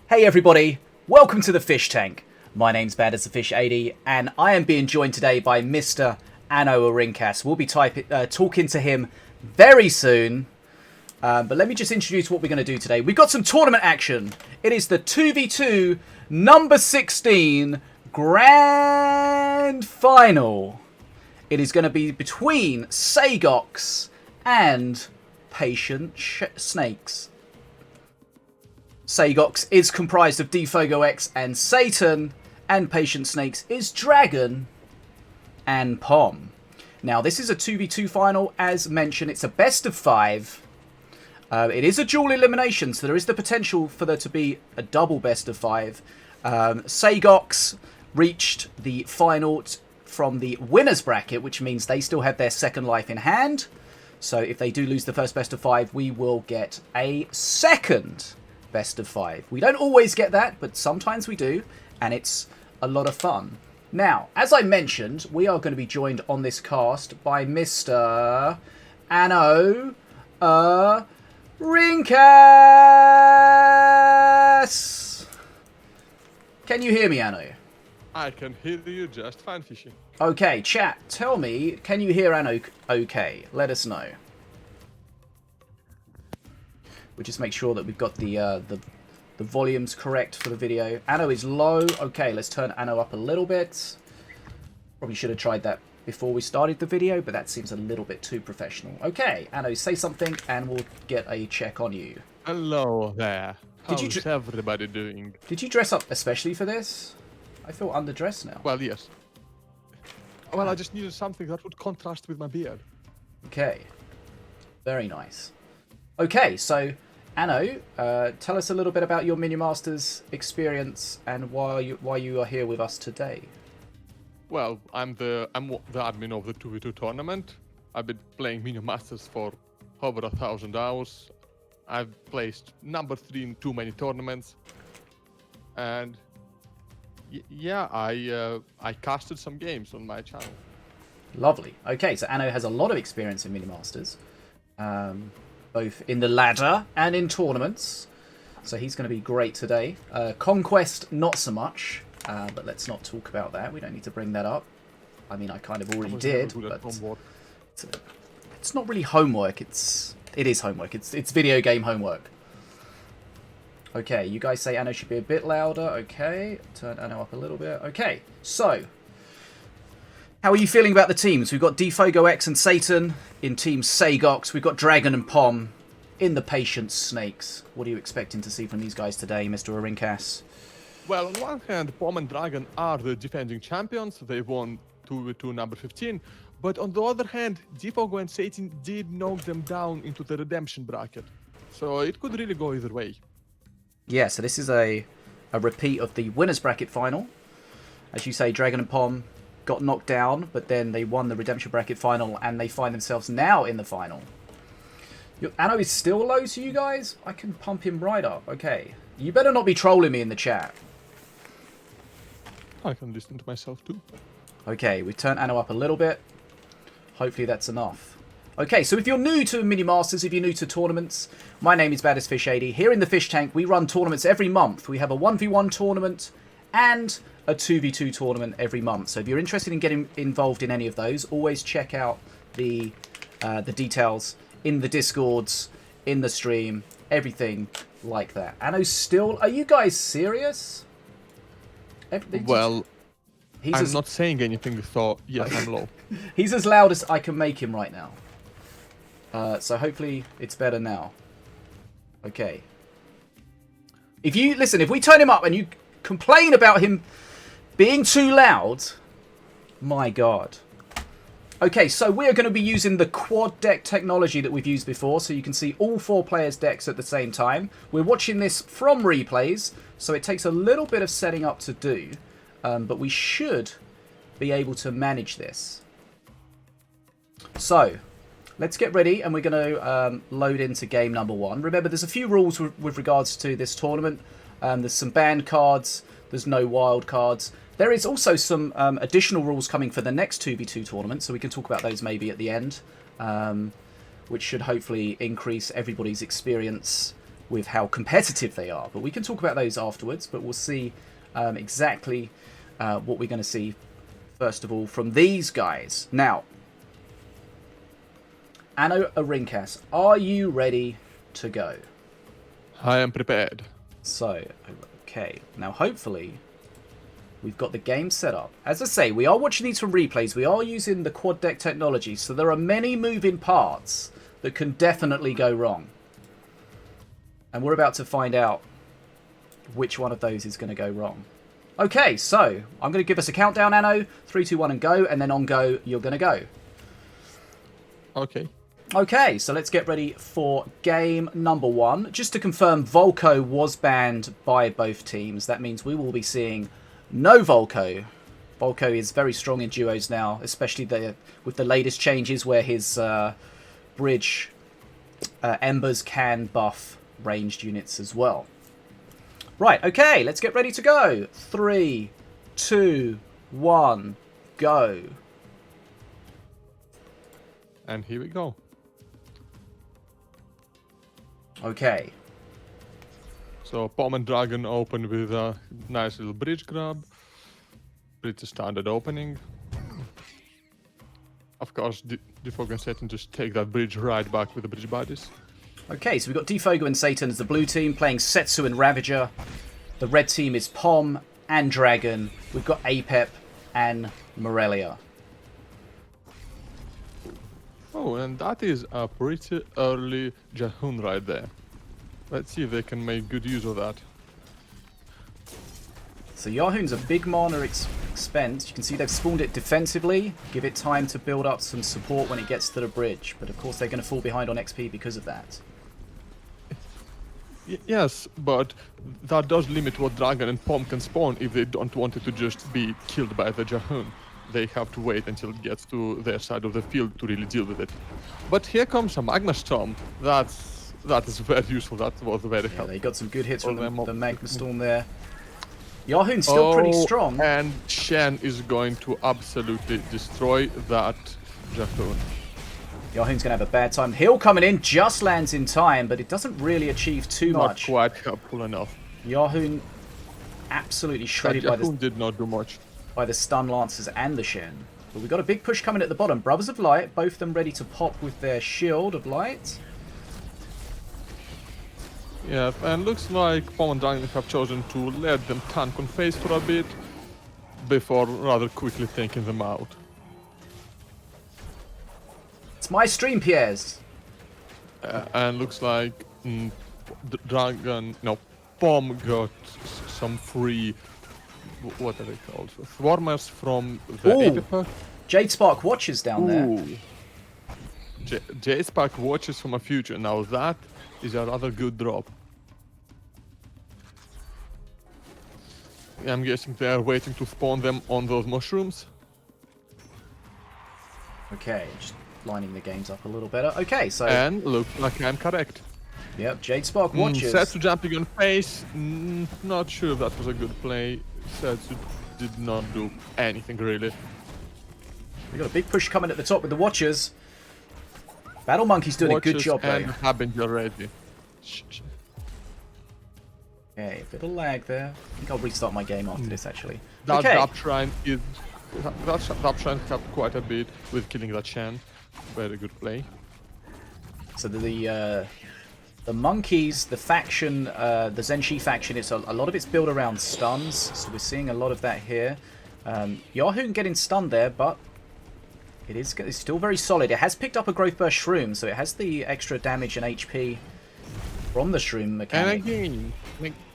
Hey everybody, welcome to the Fish Tank. My name's Bad as the Fish 80, and I am being joined today by Mr. AnnoArincass. We'll be talking to him very soon. But let me just introduce what we're going to do today. We've got some tournament action. It is the 2v2 number 16 Grand Final. It is going to be between SaygoX and Patient Snakes. SaygoX is comprised of DfogoX and Saytin, and Patient Snakes is Dragon and Pom. Now, this is a 2v2 final, as mentioned. It's a best of 5. It is a dual elimination, so there is the potential for there to be a double best of 5. SaygoX reached the final from the winner's bracket, which means they still have their second life in hand. So if they do lose the first best of 5, we will get a second best of 5. We don't always get that, but sometimes we do, and it's a lot of fun. Now, as I mentioned, we are going to be joined on this cast by Mr. AnnoArincass. Can you hear me, Anno? I can hear you just fine, Fishy. Okay, chat, tell me, can you hear Anno okay? Let us know. We'll just make sure that we've got the volumes correct for the video. Anno is low. Okay, let's turn Anno up a little bit. Probably should have tried that before we started the video, but that seems a little bit too professional. Okay, Anno, say something and we'll get a check on you. Hello there. How's everybody doing? Did you dress up especially for this? I feel underdressed now. Well, yes. Well, I just needed something that would contrast with my beard. Okay. Very nice. Okay, so Anno, tell us a little bit about your Minion Masters experience and why you are here with us today. Well, I'm the admin of the 2v2 tournament. I've been playing Minion Masters for over 1,000 hours. I've placed number 3 in too many tournaments, and yeah, I casted some games on my channel. Lovely. Okay, so Anno has a lot of experience in Minion Masters. Both in the ladder and in tournaments. So he's going to be great today. Conquest, not so much. But let's not talk about that. We don't need to bring that up. I mean, I kind of already did. But it's not really homework. It is homework. It's video game homework. Okay, you guys say Anno should be a bit louder. Okay, turn Anno up a little bit. Okay, so how are you feeling about the teams? We've got DfogoX and Saytin in Team SaygoX. We've got Dragon and Pom in the Patient Snakes. What are you expecting to see from these guys today, Mr. Arincass? Well, on one hand, Pom and Dragon are the defending champions. They won 2v2 number 15. But on the other hand, Dfogo and Saytin did knock them down into the redemption bracket. So it could really go either way. Yeah, so this is a repeat of the winner's bracket final. As you say, Dragon and Pom got knocked down, but then they won the redemption bracket final, and they find themselves now in the final. Your Anno is still low to you guys? I can pump him right up. Okay. You better not be trolling me in the chat. I can listen to myself too. Okay, we've turned Anno up a little bit. Hopefully that's enough. Okay, so if you're new to Minion Masters, if you're new to tournaments, my name is Bad as Fish 80. Here in the Fish Tank, we run tournaments every month. We have a 1v1 tournament and a 2v2 tournament every month. So if you're interested in getting involved in any of those, always check out the details in the Discords, in the stream, everything like that. Anno still... Are you guys serious? Well, I'm not saying anything, so yes, I'm low. He's as loud as I can make him right now. So hopefully it's better now. Okay. If we turn him up and you complain about him being too loud, my God. Okay, so we're going to be using the quad deck technology that we've used before, so you can see all 4 players' decks at the same time. We're watching this from replays, so it takes a little bit of setting up to do, but we should be able to manage this. So, let's get ready, and we're going to load into game number 1. Remember, there's a few rules with regards to this tournament. There's some banned cards, there's no wild cards. There is also some additional rules coming for the next 2v2 tournament, so we can talk about those maybe at the end, which should hopefully increase everybody's experience with how competitive they are. But we can talk about those afterwards, but we'll see exactly what we're going to see, first of all, from these guys. Now, AnnoArincass, are you ready to go? I am prepared. So, okay. Now, hopefully, we've got the game set up. As I say, we are watching these from replays. We are using the quad deck technology, so there are many moving parts that can definitely go wrong. And we're about to find out which one of those is going to go wrong. Okay, so I'm going to give us a countdown, Anno. 3, 2, 1, and go. And then on go, you're going to go. Okay. Okay, so let's get ready for game number 1. Just to confirm, Volko was banned by both teams. That means we will be seeing no Volko. Volko is very strong in duos now, especially with the latest changes where his bridge embers can buff ranged units as well. Right, okay, let's get ready to go. 3, 2, 1, go. And here we go. Okay. So Pom and Dragon open with a nice little bridge grab. Pretty standard opening. Of course, DfogoX and Saytin just take that bridge right back with the bridge bodies. Okay, so we've got Defogo and Saytin as the blue team, playing Setsu and Ravager. The red team is Pom and Dragon. We've got Apep and Morelia. Oh, and that is a pretty early Jahun right there. Let's see if they can make good use of that. So Yahoo's a big mana expense. You can see they've spawned it defensively. Give it time to build up some support when it gets to the bridge. But of course they're going to fall behind on XP because of that. Yes, but that does limit what Dragon and Pom can spawn if they don't want it to just be killed by the Jahun. They have to wait until it gets to their side of the field to really deal with it. But here comes a Magma Storm. That is very useful. That was very helpful. They got some good hits from the Magma Storm there. Yahoo's still pretty strong. And Shen is going to absolutely destroy that Jahun. Yahoo's going to have a bad time. Heal coming in, just lands in time, but it doesn't really achieve too much. Not quite helpful enough. Yahoo absolutely shredded did not do much. By the stun lancers and the Shen. But we've got a big push coming at the bottom. Brothers of Light, both of them ready to pop with their shield of light. Yeah, and looks like Pom and Dragon have chosen to let them tank on face for a bit before rather quickly taking them out. It's my stream, Piers. And looks like Pom got some free, what are they called? Swarmers from the Apipa. Jade Spark Watches down there. Jade Spark Watches from a future. Now that is a rather good drop. I'm guessing they're waiting to spawn them on those mushrooms. Okay, just lining the games up a little better. Okay, so... And look like I'm correct. Yep, Jade Spark Watches. Setsu jumping on face. Not sure if that was a good play. Setsu did not do anything really. We got a big push coming at the top with the Watchers. Battle Monkey's doing a good job though. And happened already. Okay, a bit of lag there. I think I'll restart my game after this actually. That okay. Dapshrine helped quite a bit with killing that Shen. Very good play. So the monkeys, the faction, the Zenshi faction, it's a lot of it's built around stuns. So we're seeing a lot of that here. Yahoo getting stunned there, but it's still very solid. It has picked up a Growth Burst Shroom, so it has the extra damage and HP from the Shroom mechanic. And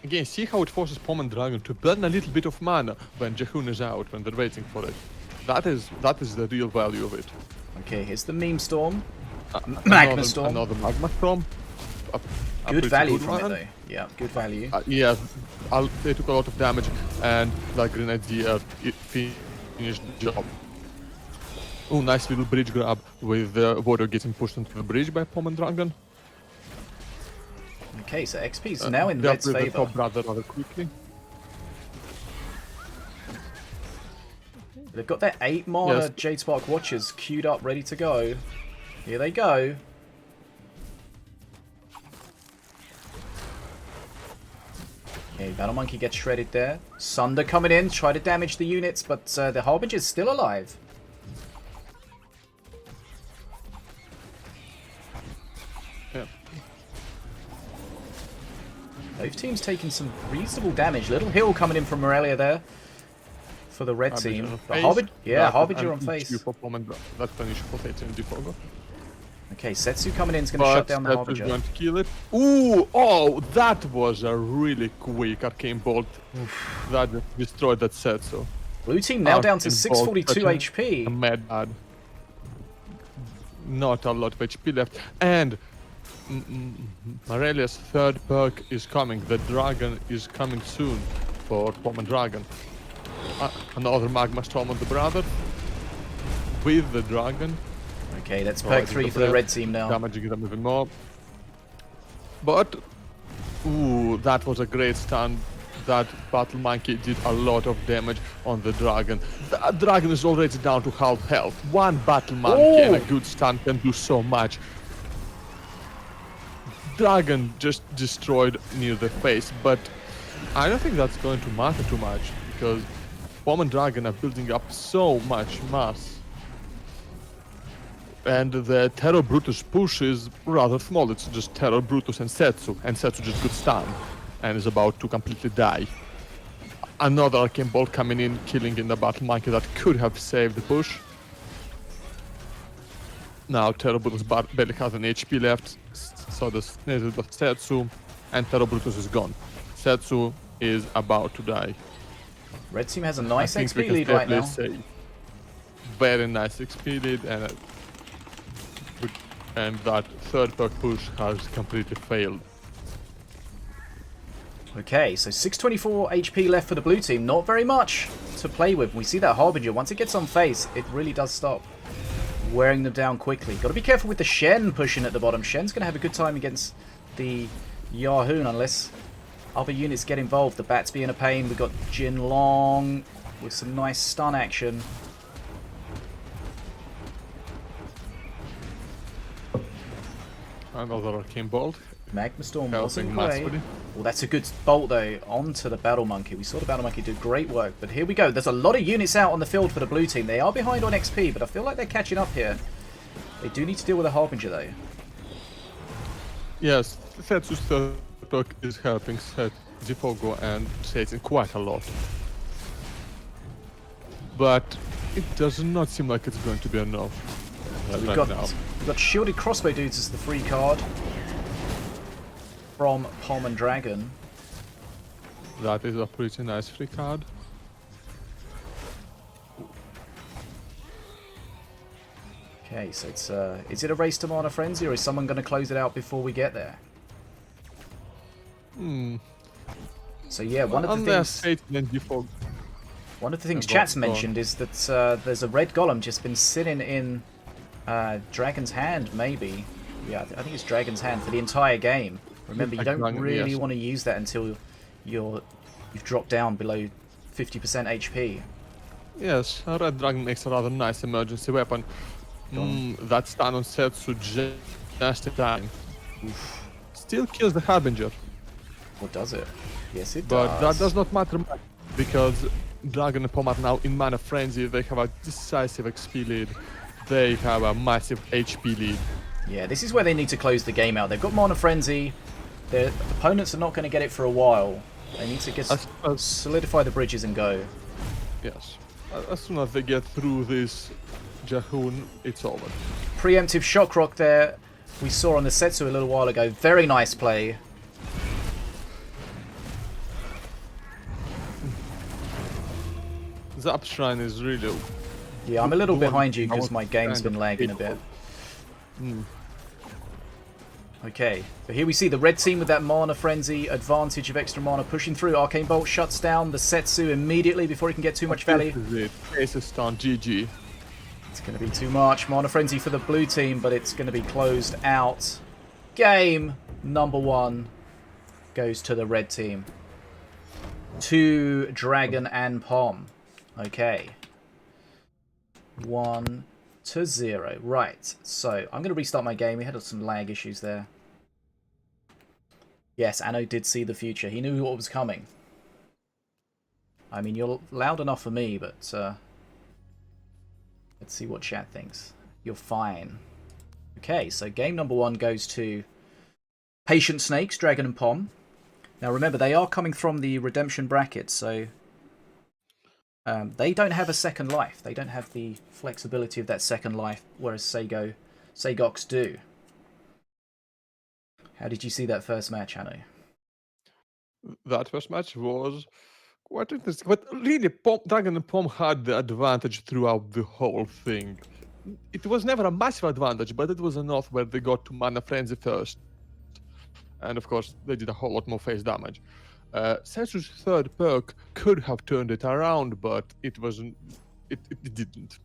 again, see how it forces Pom and Dragon to burn a little bit of mana when Jahun is out, when they're waiting for it. That is the real value of it. Okay, here's the Meme Storm. Magma Storm. Another Magma Storm. Good value from it though. Yeah, good value. Yeah, they took a lot of damage, and that Grenadier finished the job. Oh, nice little bridge grab with the Warrior getting pushed into the bridge by Pom and Dragon. Okay, so XP's now in Red's favor. Top rather quickly. They've got their 8 mana Jade Spark Watchers queued up, ready to go. Here they go. Okay, Battle Monkey gets shredded there. Sunder coming in, try to damage the units, but the Harbinger's still alive. Yeah. Both teams taking some reasonable damage. Little hill coming in from Morelia there for the red team. The Harbinger on face. That's an issue for Saytin and DfogoX. Okay, Setsu coming in is going to shut down the Harbinger. Going to kill it. Ooh! Oh, that was a really quick arcane bolt that destroyed that Setsu. Blue team now down to 642 HP. A mad bad. Not a lot of HP left. And Morelia's third perk is coming. The dragon is coming soon for Pom and Dragon. Another Magma Storm on the brother with the dragon. Okay, that's perk 3 for the red team now. Damaging them even more. But, ooh, that was a great stun. That Battle Monkey did a lot of damage on the dragon. The dragon is already down to half health. One Battle Monkey and a good stun can do so much. Dragon just destroyed near the face, but I don't think that's going to matter too much because Pom and Dragon are building up so much mass. And the Terror Brutus push is rather small. It's just Terror Brutus and Setsu just got stunned and is about to completely die. Another Arcane Bolt coming in, killing in the Battle Monkey that could have saved the push. Now Terror Brutus barely has an HP left, so the sneeze of Setsu, and Terror Brutus is gone. Setsu is about to die. Red team has a nice XP lead right now. Very nice XP lead, and that third perk push has completely failed. Okay, so 624 HP left for the blue team. Not very much to play with. We see that Harbinger. Once it gets on face, it really does stop wearing them down quickly. Got to be careful with the Shen pushing at the bottom. Shen's going to have a good time against the Yahoon unless other units get involved. The Bats being a pain. We've got Jin Long with some nice stun action. Another Arcane Bolt. Magma Storm wasn't great. Well, that's a good bolt, though, onto the Battle Monkey. We saw the Battle Monkey do great work, but here we go. There's a lot of units out on the field for the blue team. They are behind on XP, but I feel like they're catching up here. They do need to deal with a Harbinger, though. Yes, Setsu's third perk is helping DfogoX and Saytin quite a lot. But it does not seem like it's going to be enough. We've got Shielded Crossbow Dudes as the free card from Pom and Dragon. That is a pretty nice free card. Okay, so it's is it a race to Mana Frenzy, or is someone going to close it out before we get there? So yeah, one of the things chat's mentioned is that there's a red golem just been sitting in Dragon's hand, maybe. Yeah, I think it's Dragon's hand for the entire game. Remember, you don't really want to use that until you've dropped down below 50% HP. Yes, a red dragon makes a rather nice emergency weapon. That stun on Setsu just in time. Still kills the Harbinger. What does it? Yes, it does. But that does not matter much because Dragon and Pom are now in Mana Frenzy. They have a decisive XP lead. They have a massive HP lead. Yeah, this is where they need to close the game out. They've got Mana Frenzy. Their opponents are not going to get it for a while. They need to solidify the bridges and go. Yes. As soon as they get through this Jahoon, it's over. Preemptive Shock Rock there. We saw on the Setsu a little while ago. Very nice play. Zap Shrine is really... Yeah, I'm a little behind you because my game's been lagging a bit. Okay, but here we see the red team with that Mana Frenzy advantage of extra mana pushing through. Arcane Bolt shuts down the Setsu immediately before he can get too much value. This is it. Ace is stun, GG. It's going to be too much. Mana Frenzy for the blue team, but it's going to be closed out. Game number 1 goes to the red team. To Dragon and Pom. Okay. 1-0. Right, so I'm going to restart my game. We had some lag issues there. Yes, Anno did see the future. He knew what was coming. I mean, you're loud enough for me, but let's see what chat thinks. You're fine. Okay, so game number 1 goes to Patient Snakes, Dragon and Pom. Now remember, they are coming from the redemption bracket, so they don't have a second life. They don't have the flexibility of that second life, whereas SaygoX do. How did you see that first match, Anno? That first match was quite interesting, but really, Dragon and Pom had the advantage throughout the whole thing. It was never a massive advantage, but it was enough where they got to Mana Frenzy first. And of course, they did a whole lot more face damage. Sensu's third perk could have turned it around, but it wasn't. It didn't.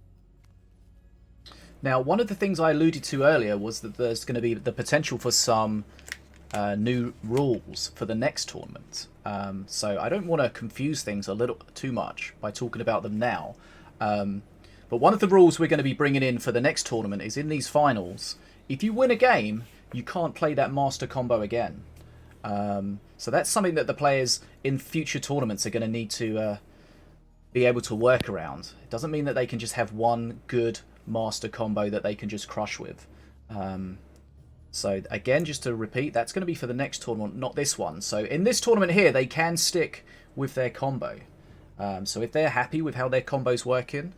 Now, one of the things I alluded to earlier was that there's going to be the potential for some new rules for the next tournament. So I don't want to confuse things a little too much by talking about them now. But one of the rules we're going to be bringing in for the next tournament is in these finals, if you win a game, you can't play that master combo again. So that's something that the players in future tournaments are going to need to be able to work around. It doesn't mean that they can just have one good master combo that they can just crush with. So again, just to repeat, that's going to be for the next tournament, not this one. So in this tournament here, they can stick with their combo. So if they're happy with how their combo's working,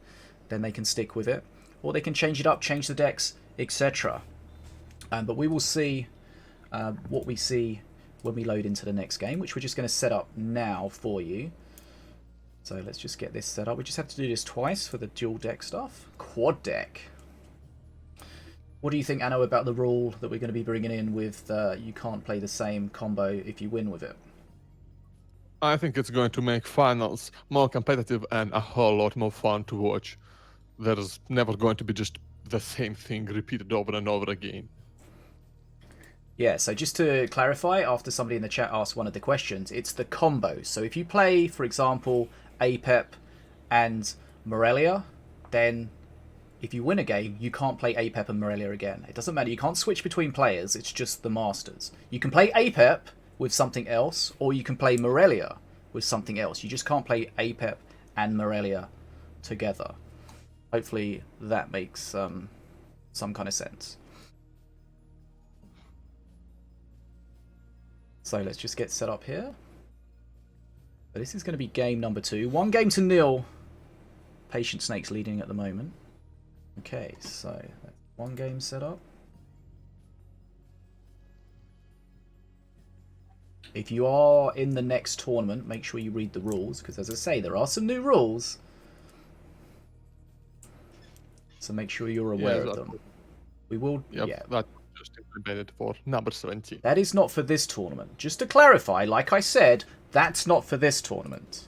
then they can stick with it. Or they can change it up, change the decks, etc. But we will see what we see when we load into the next game, which we're just going to set up now for you. So let's just get this set up. We just have to do this twice for the dual deck stuff. Quad deck. What do you think, Anno, about the rule that we're going to be bringing in with you can't play the same combo if you win with it? I think it's going to make finals more competitive and a whole lot more fun to watch. There's never going to be just the same thing repeated over and over again. Yeah, so just to clarify, after somebody in the chat asked one of the questions, it's the combo. So if you play, for example, Apep and Morelia, then if you win a game, you can't play Apep and Morelia again. It doesn't matter. You can't switch between players. It's just the masters. You can play Apep with something else, or you can play Morelia with something else. You just can't play Apep and Morelia together. Hopefully that makes some kind of sense. So let's just get set up here. So this is going to be game number 2. 1-0. Patient Snake's leading at the moment. Okay, so that's 1 game set up. If you are in the next tournament, make sure you read the rules, because as I say, there are some new rules. So make sure you're aware of them. We will... Yep, yeah. That just implemented for number 17. That is not for this tournament. Just to clarify, like I said, that's not for this tournament.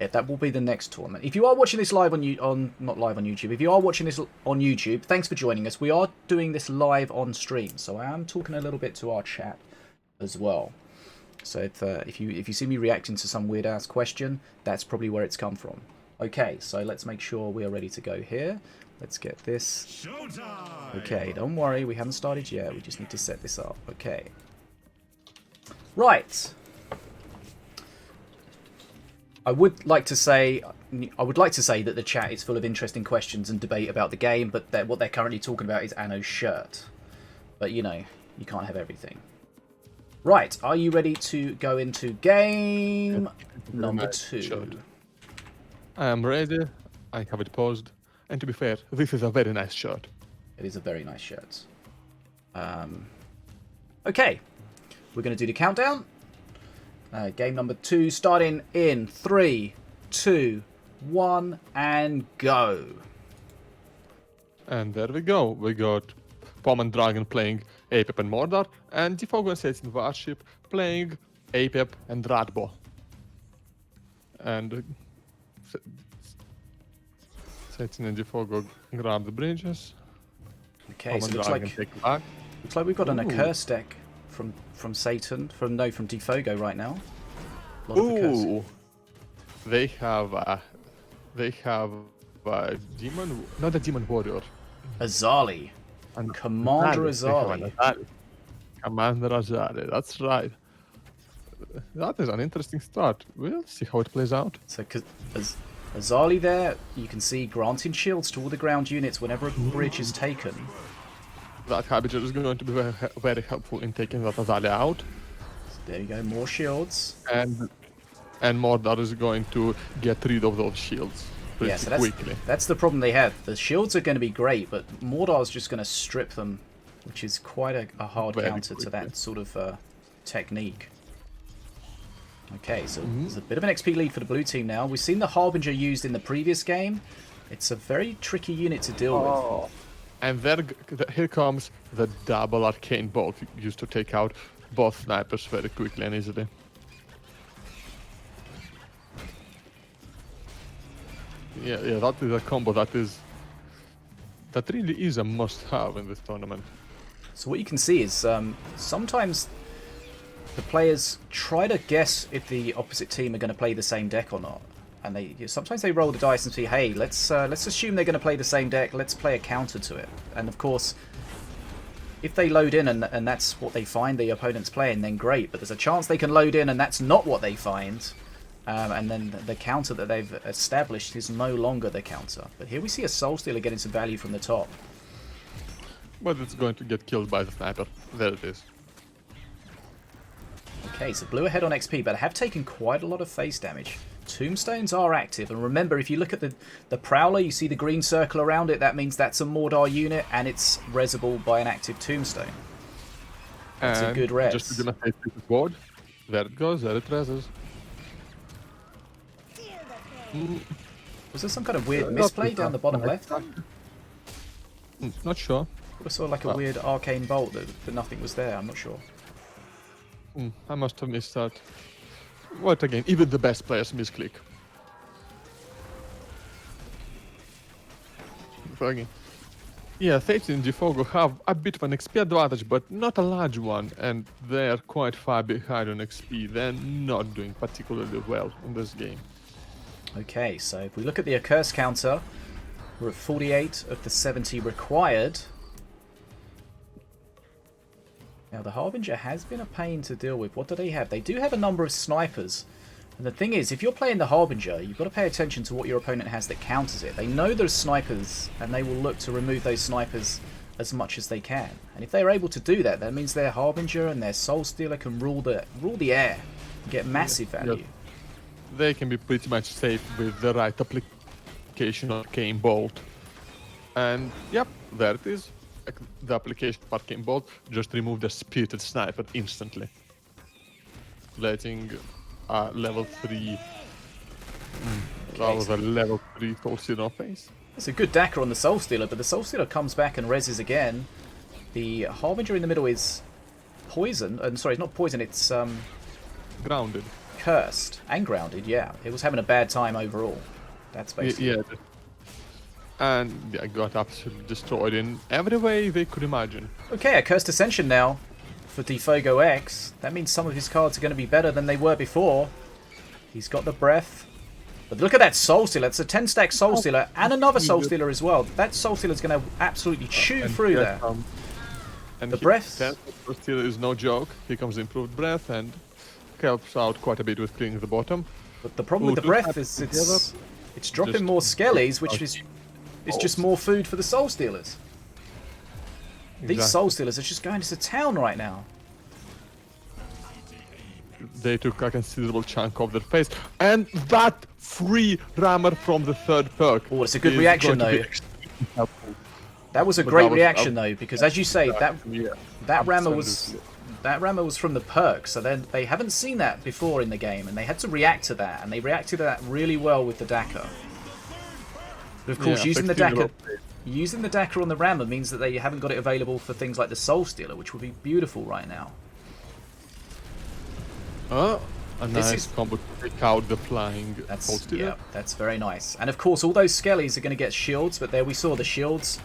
Yeah, that will be the next tournament. If you are watching this live on not live on YouTube, if you are watching this on YouTube, thanks for joining us. We are doing this live on stream, so I am talking a little bit to our chat as well. So if you see me reacting to some weird ass question, that's probably where it's come from. Okay, so let's make sure we are ready to go here. Let's get this. Showtime! Okay, don't worry, we haven't started yet. We just need to set this up. Okay. Right. I would like to say that the chat is full of interesting questions and debate about the game, but what they're currently talking about is Anno's shirt. But you know, you can't have everything. Right, are you ready to go into game number 2? I am ready. I have it paused. And to be fair, this is a very nice shirt. It is a very nice shirt. Okay, we're going to do the countdown. Game number 2 starting in 3, 2, 1, and go. And there we go. We got Pom and Dragon playing Apep and Mordor, and DfogoX and Saytin Warship playing Apep and Radbo. And Saytin and DfogoX grab the bridges. Okay, so it looks like we've got an accursed deck from Saytin, from DfogoX right now. Ooh, they have a demon, not a demon warrior. Azali, and Commander Azali. Commander Azari, that's right. That is an interesting start. We'll see how it plays out. So, as Azali there, you can see granting shields to all the ground units whenever a bridge is taken. That Harbinger is going to be very, very helpful in taking that Azali out. So there you go, more shields. And Mordor is going to get rid of those shields pretty quickly. That's the problem they have. The shields are going to be great, but Mordor's just going to strip them, which is quite a hard counter to that sort of technique. Okay, so there's a bit of an XP lead for the blue team now. We've seen the Harbinger used in the previous game. It's a very tricky unit to deal with. And here comes the double arcane bolt used to take out both snipers very quickly and easily. Yeah, that is a combo that really is a must-have in this tournament. So what you can see is sometimes the players try to guess if the opposite team are going to play the same deck or not, and sometimes they roll the dice and say, "Hey, let's assume they're going to play the same deck. Let's play a counter to it." And of course, if they load in and that's what they find the opponent's playing, then great. But there's a chance they can load in and that's not what they find, and then the counter that they've established is no longer the counter. But here we see a Soul Stealer getting some value from the top. But it's going to get killed by the sniper. There it is. Okay, so blue ahead on XP, but have taken quite a lot of face damage. Tombstones are active, and remember, if you look at the Prowler, you see the green circle around it, that means that's a Mordor unit, and it's resable by an active Tombstone. That's a good res. Just to demonstrate this board, there it goes, there it reses. Was there some kind of weird misplay down the bottom left? Not sure. I saw like a weird arcane bolt that nothing was there, I'm not sure. I must have missed that. What again? Even the best players misclick. Again. Yeah, Saytin and DfogoX have a bit of an XP advantage, but not a large one, and they're quite far behind on XP. They're not doing particularly well in this game. Okay, so if we look at the Accursed counter, we're at 48 of the 70 required. Now, the Harbinger has been a pain to deal with. What do they have? They do have a number of snipers. And the thing is, if you're playing the Harbinger, you've got to pay attention to what your opponent has that counters it. They know there's snipers, and they will look to remove those snipers as much as they can. And if they're able to do that, that means their Harbinger and their Soul Stealer can rule the air and get massive value. Yes. They can be pretty much safe with the right application of Arcane Bolt. And, yep, there it is. The application of Arcane Bolt just removed the Spirited Sniper instantly, letting level 3 that was a level 3 Soul Stealer face. It's a good Dacker on the Soul Stealer, but the Soul Stealer comes back and reses again. The Harbinger in the middle is poisoned, and sorry, it's not poison, it's Grounded. Cursed and grounded, yeah. It was having a bad time overall. That's basically yeah. And I got absolutely destroyed in every way they could imagine. Okay, a Cursed Ascension now for DfogoX. That means some of his cards are going to be better than they were before. He's got the Breath. But look at that Soul Stealer. It's a 10-stack Soul Stealer and another Soul Stealer as well. That Soul Stealer is going to absolutely chew through there. And the Breath. Soul Stealer is no joke. Here comes improved Breath and helps out quite a bit with clearing the bottom. But the problem with the Breath is it's dropping more Skellies, which is just more food for the Soul Stealers. Exactly. These Soul Stealers are just going to town right now. They took a considerable chunk of their face. And that free rammer from the third perk. Oh, it's a good reaction though. That was a great reaction though, because as you say, that rammer was from the perk, so then they haven't seen that before in the game, and they had to react to that, and they reacted to that really well with the Dacker. But of course, using the Dacker on the rammer means that they haven't got it available for things like the Soul Stealer, which would be beautiful right now. A nice combo to take out the flying Soul Stealer. Yeah, that's very nice. And of course, all those Skellies are going to get shields, but there we saw the shields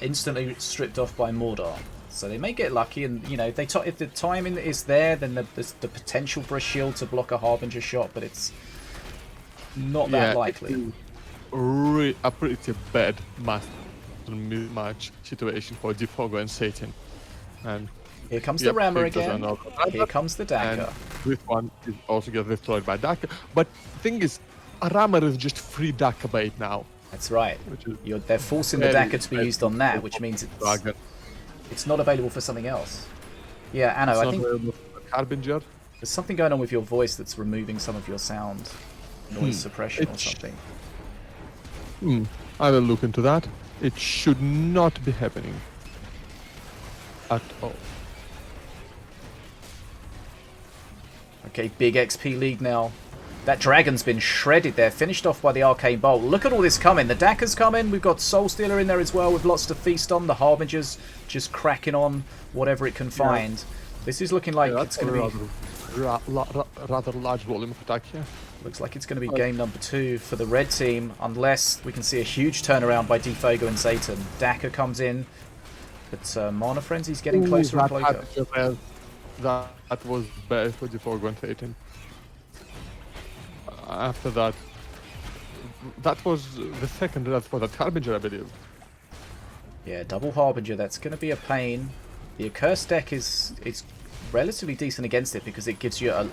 instantly stripped off by Mordor. So they may get lucky, and you know, if the timing is there, then there's the potential for a shield to block a Harbinger shot, but it's not that likely. A pretty bad match situation for DfogoX and Saytin, and Here comes the Rammer again. Here comes the And Daka. this one is also gets destroyed by Daka. But the thing is, a Rammer is just free Daka bait now. That's right. Which is They're forcing the Daka to be used on that, which means it's not available for something else. Yeah, Anno, I think Harbinger. there's something going on with your voice that's removing some of your sound noise suppression or something. I will look into that. It should not be happening at all. Okay, big XP lead now. That dragon's been shredded there, finished off by the Arcane Bolt. Look at all this coming. The Daka's coming. We've got Soul Stealer in there as well with lots to feast on. The Harbinger's just cracking on whatever it can find. This is looking like it's going to be... rather large volume of attack here. Looks like it's going to be game number 2 for the red team, unless we can see a huge turnaround by Defogo and Saytin. Daka comes in, but Mana Frenzy's getting closer and closer. That was bad for Defogo and Saytin. After that, that was the second death for that Harbinger, I believe. Yeah, double Harbinger, that's going to be a pain. The Accursed deck is relatively decent against it because it gives you a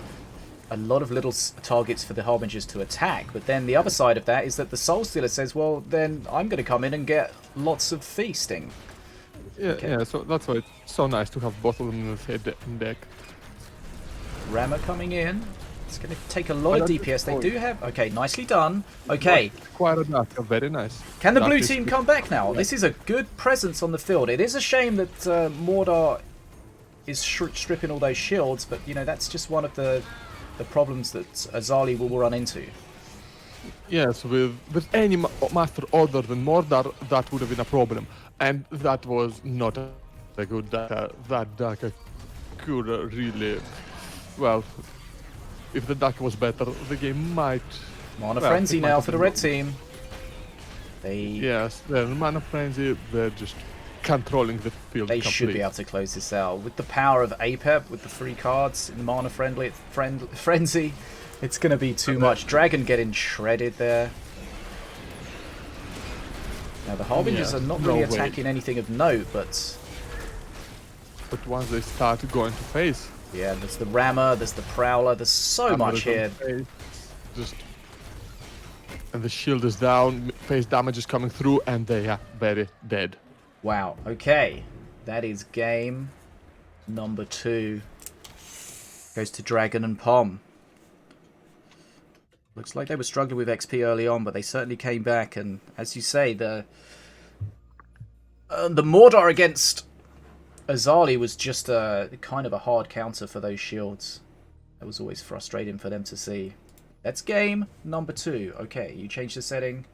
lot of little targets for the Harbingers to attack. But then the other side of that is that the Soul Stealer says, well, then I'm going to come in and get lots of feasting. Yeah, so that's why it's so nice to have both of them in the same deck. Rammer coming in. It's going to take a lot of DPS. They do have... Okay, nicely done. Okay. Quite enough. Very nice. Can the blue team come back now? This is a good presence on the field. It is a shame that Mordor is stripping all those shields, but, you know, that's just one of the problems that Azali will run into. Yes, with any master other than Mordor, that would have been a problem. And that was not a good Daka. That Daka could really... Well... If the Daka was better, the game might... Mana Frenzy now for the red team. Yes, the Mana Frenzy, they're just controlling the field They should be able to close this out. With the power of Apep, with the 3 cards in the Mana Frenzy, it's going to be too much. Dragon getting shredded there. Now the Harbingers are not really attacking anything of note, but... But once they start going to face... Yeah, there's the Rammer, there's the Prowler, there's so much here. And the shield is down, face damage is coming through, and they are very dead. Wow, okay. That is game number 2. Goes to Dragon and Pom. Looks like they were struggling with XP early on, but they certainly came back. And as you say, the Mordor against Azali was just a kind of a hard counter for those shields. That was always frustrating for them to see. That's game number 2. Okay, you change the setting.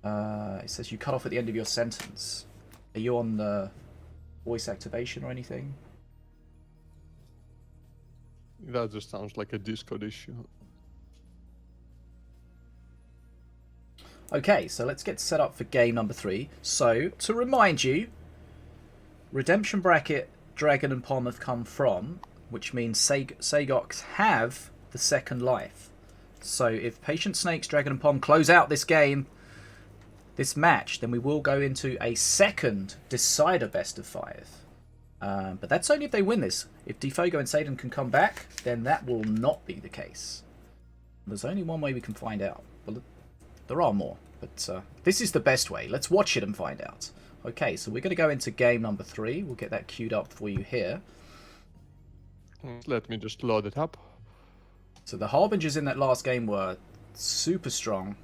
It says you cut off at the end of your sentence. Are you on voice activation or anything? That just sounds like a Discord issue. Okay, so let's get set up for game number 3. So, to remind you, Redemption Bracket, Dragon and Pom have come from, which means SaygoX have the second life. So if Patient Snakes, Dragon and Pom close out this game, this match, then we will go into a second decider best of 5. But that's only if they win this. If Defogo and Saytin can come back, then that will not be the case. There's only one way we can find out. Well, there are more, but this is the best way. Let's watch it and find out. Okay, so we're going to go into game number 3. We'll get that queued up for you here. Let me just load it up. So the Harbingers in that last game were super strong.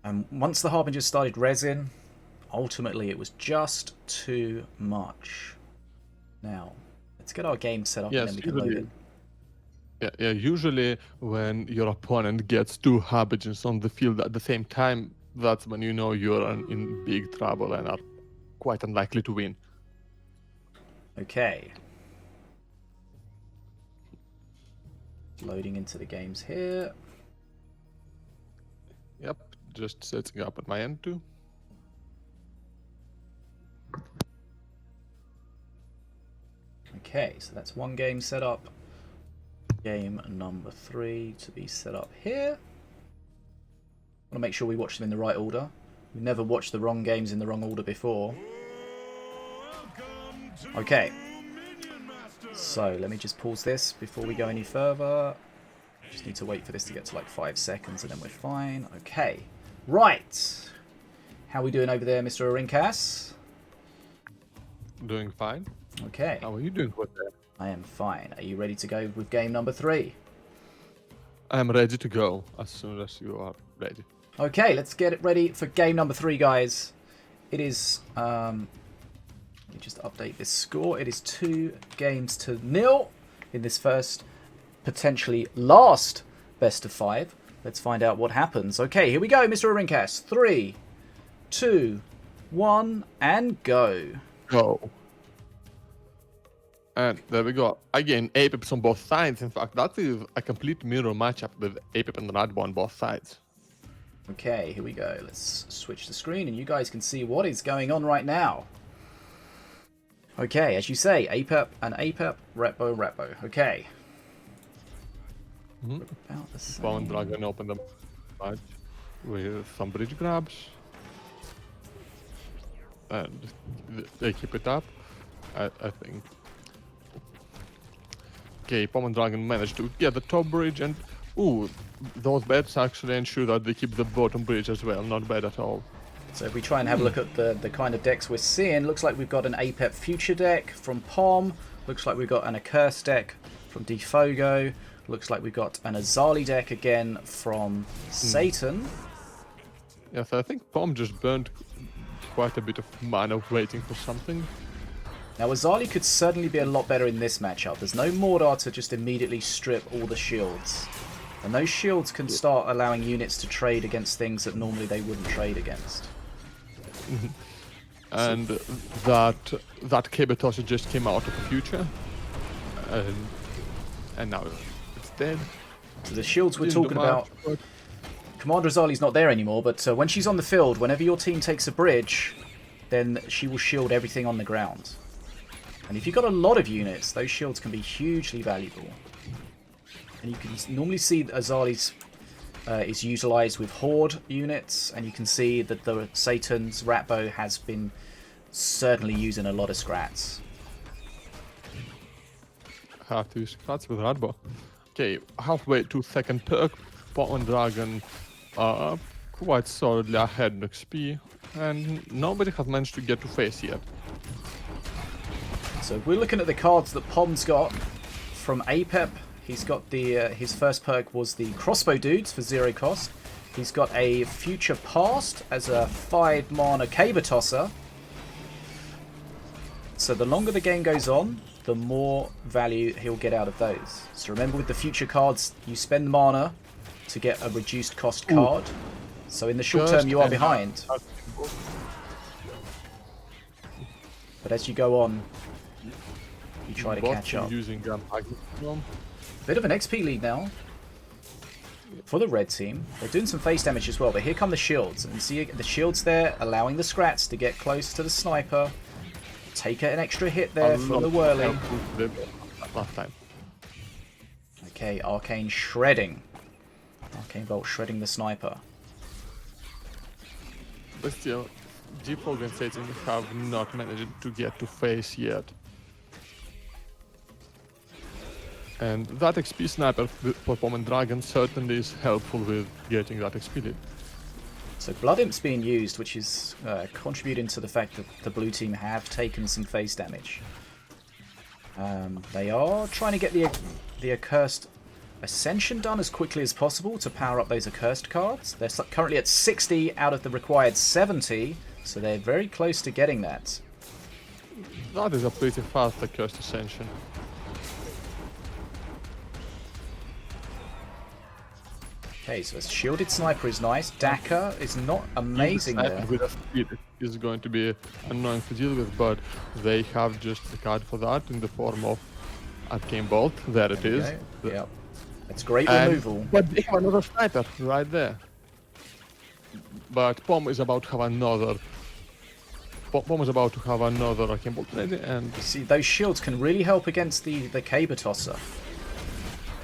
And once the Harbingers started resin, ultimately it was just too much. Now, let's get our game set up and then we can load in. Yeah, usually when your opponent gets 2 Harbingers on the field at the same time, that's when you know you're in big trouble and are quite unlikely to win. Okay. Loading into the games here. Yep, just setting up at my end too. Okay, so that's one game set up. Game number 3 to be set up here. I want to make sure we watch them in the right order. We've never watched the wrong games in the wrong order before. Okay. So let me just pause this before we go any further. Just need to wait for this to get to like 5 seconds and then we're fine. Okay. Right. How are we doing over there, Mr. AnnoArincass? Doing fine. Okay. How are you doing with that? I am fine. Are you ready to go with game number 3? I'm ready to go as soon as you are ready. Okay, let's get it ready for game number 3, guys. It is, let me just update this score. It is 2-0 in this first, potentially last best of 5. Let's find out what happens. Okay, here we go, Mr. AnnoArincass. 3, 2, 1, and go. Go. And there we go. Again, APIPs on both sides. In fact, that is a complete mirror matchup with APIP and Radbo on both sides. Okay, here we go. Let's switch the screen and you guys can see what is going on right now. Okay, as you say, APIP and APIP, Radbo. Okay. About the same. Spawn Dragon open them right with some bridge grabs. And they keep it up, I think. Okay, Pom and Dragon managed to get the top bridge, and ooh, those bets actually ensure that they keep the bottom bridge as well. Not bad at all. So if we try and have a look at the kind of decks we're seeing, looks like we've got an APEP Future deck from Pom. Looks like we've got an Accursed deck from DfogoX. Looks like we've got an Azali deck again from Saytin. Yes, I think Pom just burned quite a bit of mana waiting for something. Now Azali could certainly be a lot better in this matchup. There's no Mordor to just immediately strip all the shields. And those shields can start allowing units to trade against things that normally they wouldn't trade against. And that Kabutoshi just came out of the future. And now it's dead. So the shields we're talking about... Commander Azali's not there anymore, but when she's on the field, whenever your team takes a bridge, then she will shield everything on the ground. And if you've got a lot of units, those shields can be hugely valuable. And you can normally see that Azali's is utilized with Horde units, and you can see that the Saytin's Ratbo has been certainly using a lot of scrats. Have to use scrats with Radbo. Okay, halfway to second perk, Pom and Dragon are quite solidly ahead in XP, and nobody has managed to get to face yet. So if we're looking at the cards that Pom's got from APEP, he's got the his first perk was the Crossbow Dudes for 0 cost. He's got a Future Past as a 5 mana Caber Tosser. So the longer the game goes on, the more value he'll get out of those. So remember with the future cards, you spend mana to get a reduced cost card. So in the short term you are behind. But as you go on, you try to catch up. Bit of an XP lead now for the red team. They're doing some face damage as well, but here come the shields. And see the shields there, allowing the scrats to get close to the sniper. Take an extra hit there from the whirling. Okay, Arcane shredding. Arcane Bolt shredding the sniper. But still, DfogoX and Saytin have not managed to get to face yet. And that XP sniper for Pom and Dragon certainly is helpful with getting that XP lead. So Blood Imp's being used, which is contributing to the fact that the blue team have taken some face damage. They are trying to get the Accursed Ascension done as quickly as possible to power up those Accursed cards. They're currently at 60 out of the required 70, so they're very close to getting that. That is a pretty fast Accursed Ascension. Okay, so a shielded sniper is nice. Daka is not amazing there. With a speed is going to be annoying to deal with, but they have just the card for that in the form of Arcane Bolt. There it is. Yep. That's great removal. But they have another sniper right there. But Pom is about to have another. Pom is about to have another Arcane Bolt ready, and you see those shields can really help against the Caber Tosser.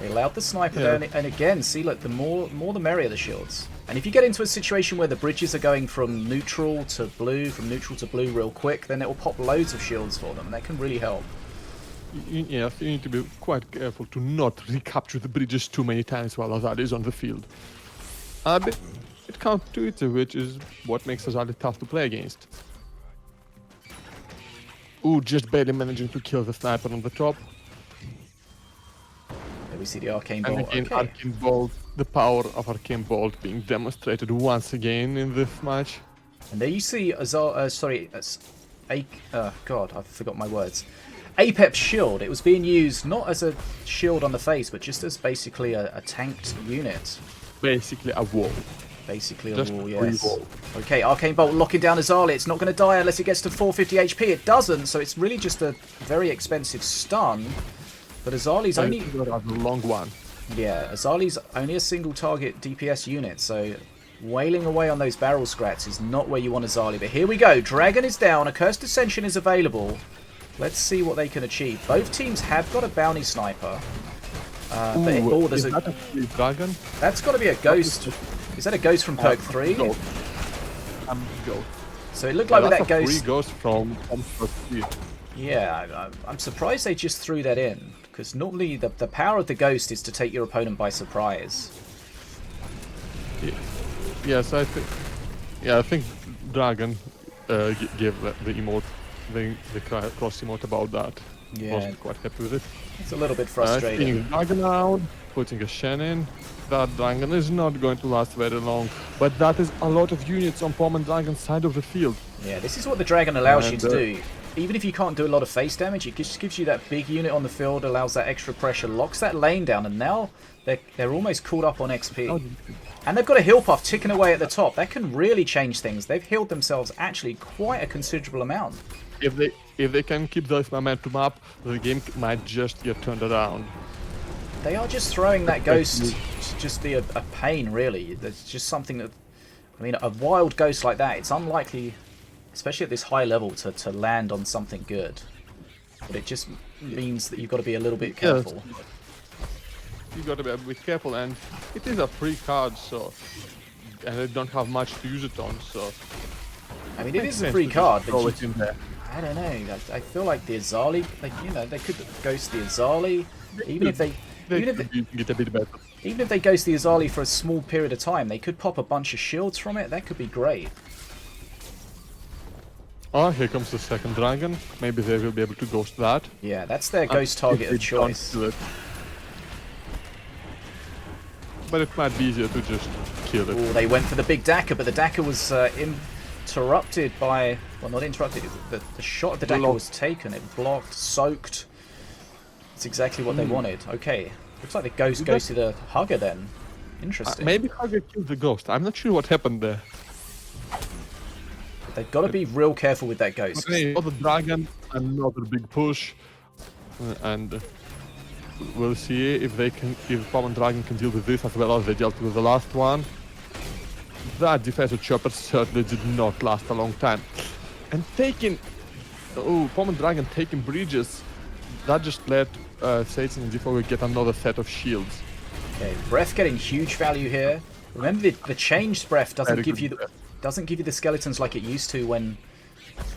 They allowed the sniper there, and again, see, look, the more the merrier the shields. And if you get into a situation where the bridges are going from neutral to blue real quick, then it will pop loads of shields for them. That can really help. Yes, you need to be quite careful to not recapture the bridges too many times while Azali is on the field. It counterintuitive, which is what makes Azali tough to play against. Ooh, just barely managing to kill the sniper on the top. There we see the Arcane Bolt. And again, Okay. Arcane Bolt, the power of Arcane Bolt being demonstrated once again in this match. And there you see God, I forgot my words. Apep's shield. It was being used not as a shield on the face, but just as basically a tanked unit. Basically a wall. Basically a Just wall, a yes. wall. Okay, Arcane Bolt locking down Azali. It's not going to die unless it gets to 450 HP. It doesn't, so it's really just a very expensive stun. But Azali's only... a long one. Yeah, Azali's only a single target DPS unit, so wailing away on those barrel scrats is not where you want Azali. But here we go. Dragon is down. A Cursed Ascension is available. Let's see what they can achieve. Both teams have got a bounty sniper. Is that a dragon? That's got to be a ghost. Is that a ghost from perk 3? Ghost. So it looked like with that Free ghost... ghost from perk 3. Yeah, I'm surprised they just threw that in. Because normally the power of the ghost is to take your opponent by surprise. Yes, I think Dragon gave the emote, the cross emote about that. Yeah. Wasn't quite happy with it. It's a little bit frustrating. Taking Dragon out, putting a Shen in. That Dragon is not going to last very long, but that is a lot of units on Pom and Dragon's side of the field. Yeah, this is what the Dragon allows you to do. Even if you can't do a lot of face damage, it just gives you that big unit on the field, allows that extra pressure, locks that lane down, and now they're almost caught up on XP. And they've got a heal puff ticking away at the top. That can really change things. They've healed themselves actually quite a considerable amount. If they can keep this momentum up, the game might just get turned around. They are just throwing that ghost to just be a pain, really. There's just something that... I mean, a wild ghost like that, it's unlikely... especially at this high level, to land on something good. But it just means that you've got to be a little bit careful. Yes. You've got to be a bit careful, and it is a free card, so... and they don't have much to use it on, so... I mean, it is a free card, but throw it in there. I don't know. I feel like the Azali, they could ghost the Azali, even if they get a bit better. even if they ghost the Azali for a small period of time, they could pop a bunch of shields from it. That could be great. Oh, here comes the second dragon. Maybe they will be able to ghost that. Yeah, that's their ghost target of choice. But it might be easier to just kill it. Oh, they went for the big Daka, but the Daka was interrupted by... well, not interrupted. The shot of the Daka was taken. It blocked, soaked. It's exactly what they wanted. Okay. Looks like the ghost ghosted a Hugger then. Interesting. Maybe Hugger killed the ghost. I'm not sure what happened there. They've got to be real careful with that ghost. Okay, the dragon, another big push. And we'll see if Pom and Dragon can deal with this as well as they dealt with the last one. That defensive chopper certainly did not last a long time. And taking... oh, Pom and Dragon taking bridges. That just let Saytin and DfogoX get another set of shields. Okay, breath getting huge value here. Remember, the changed breath doesn't give you the skeletons like it used to when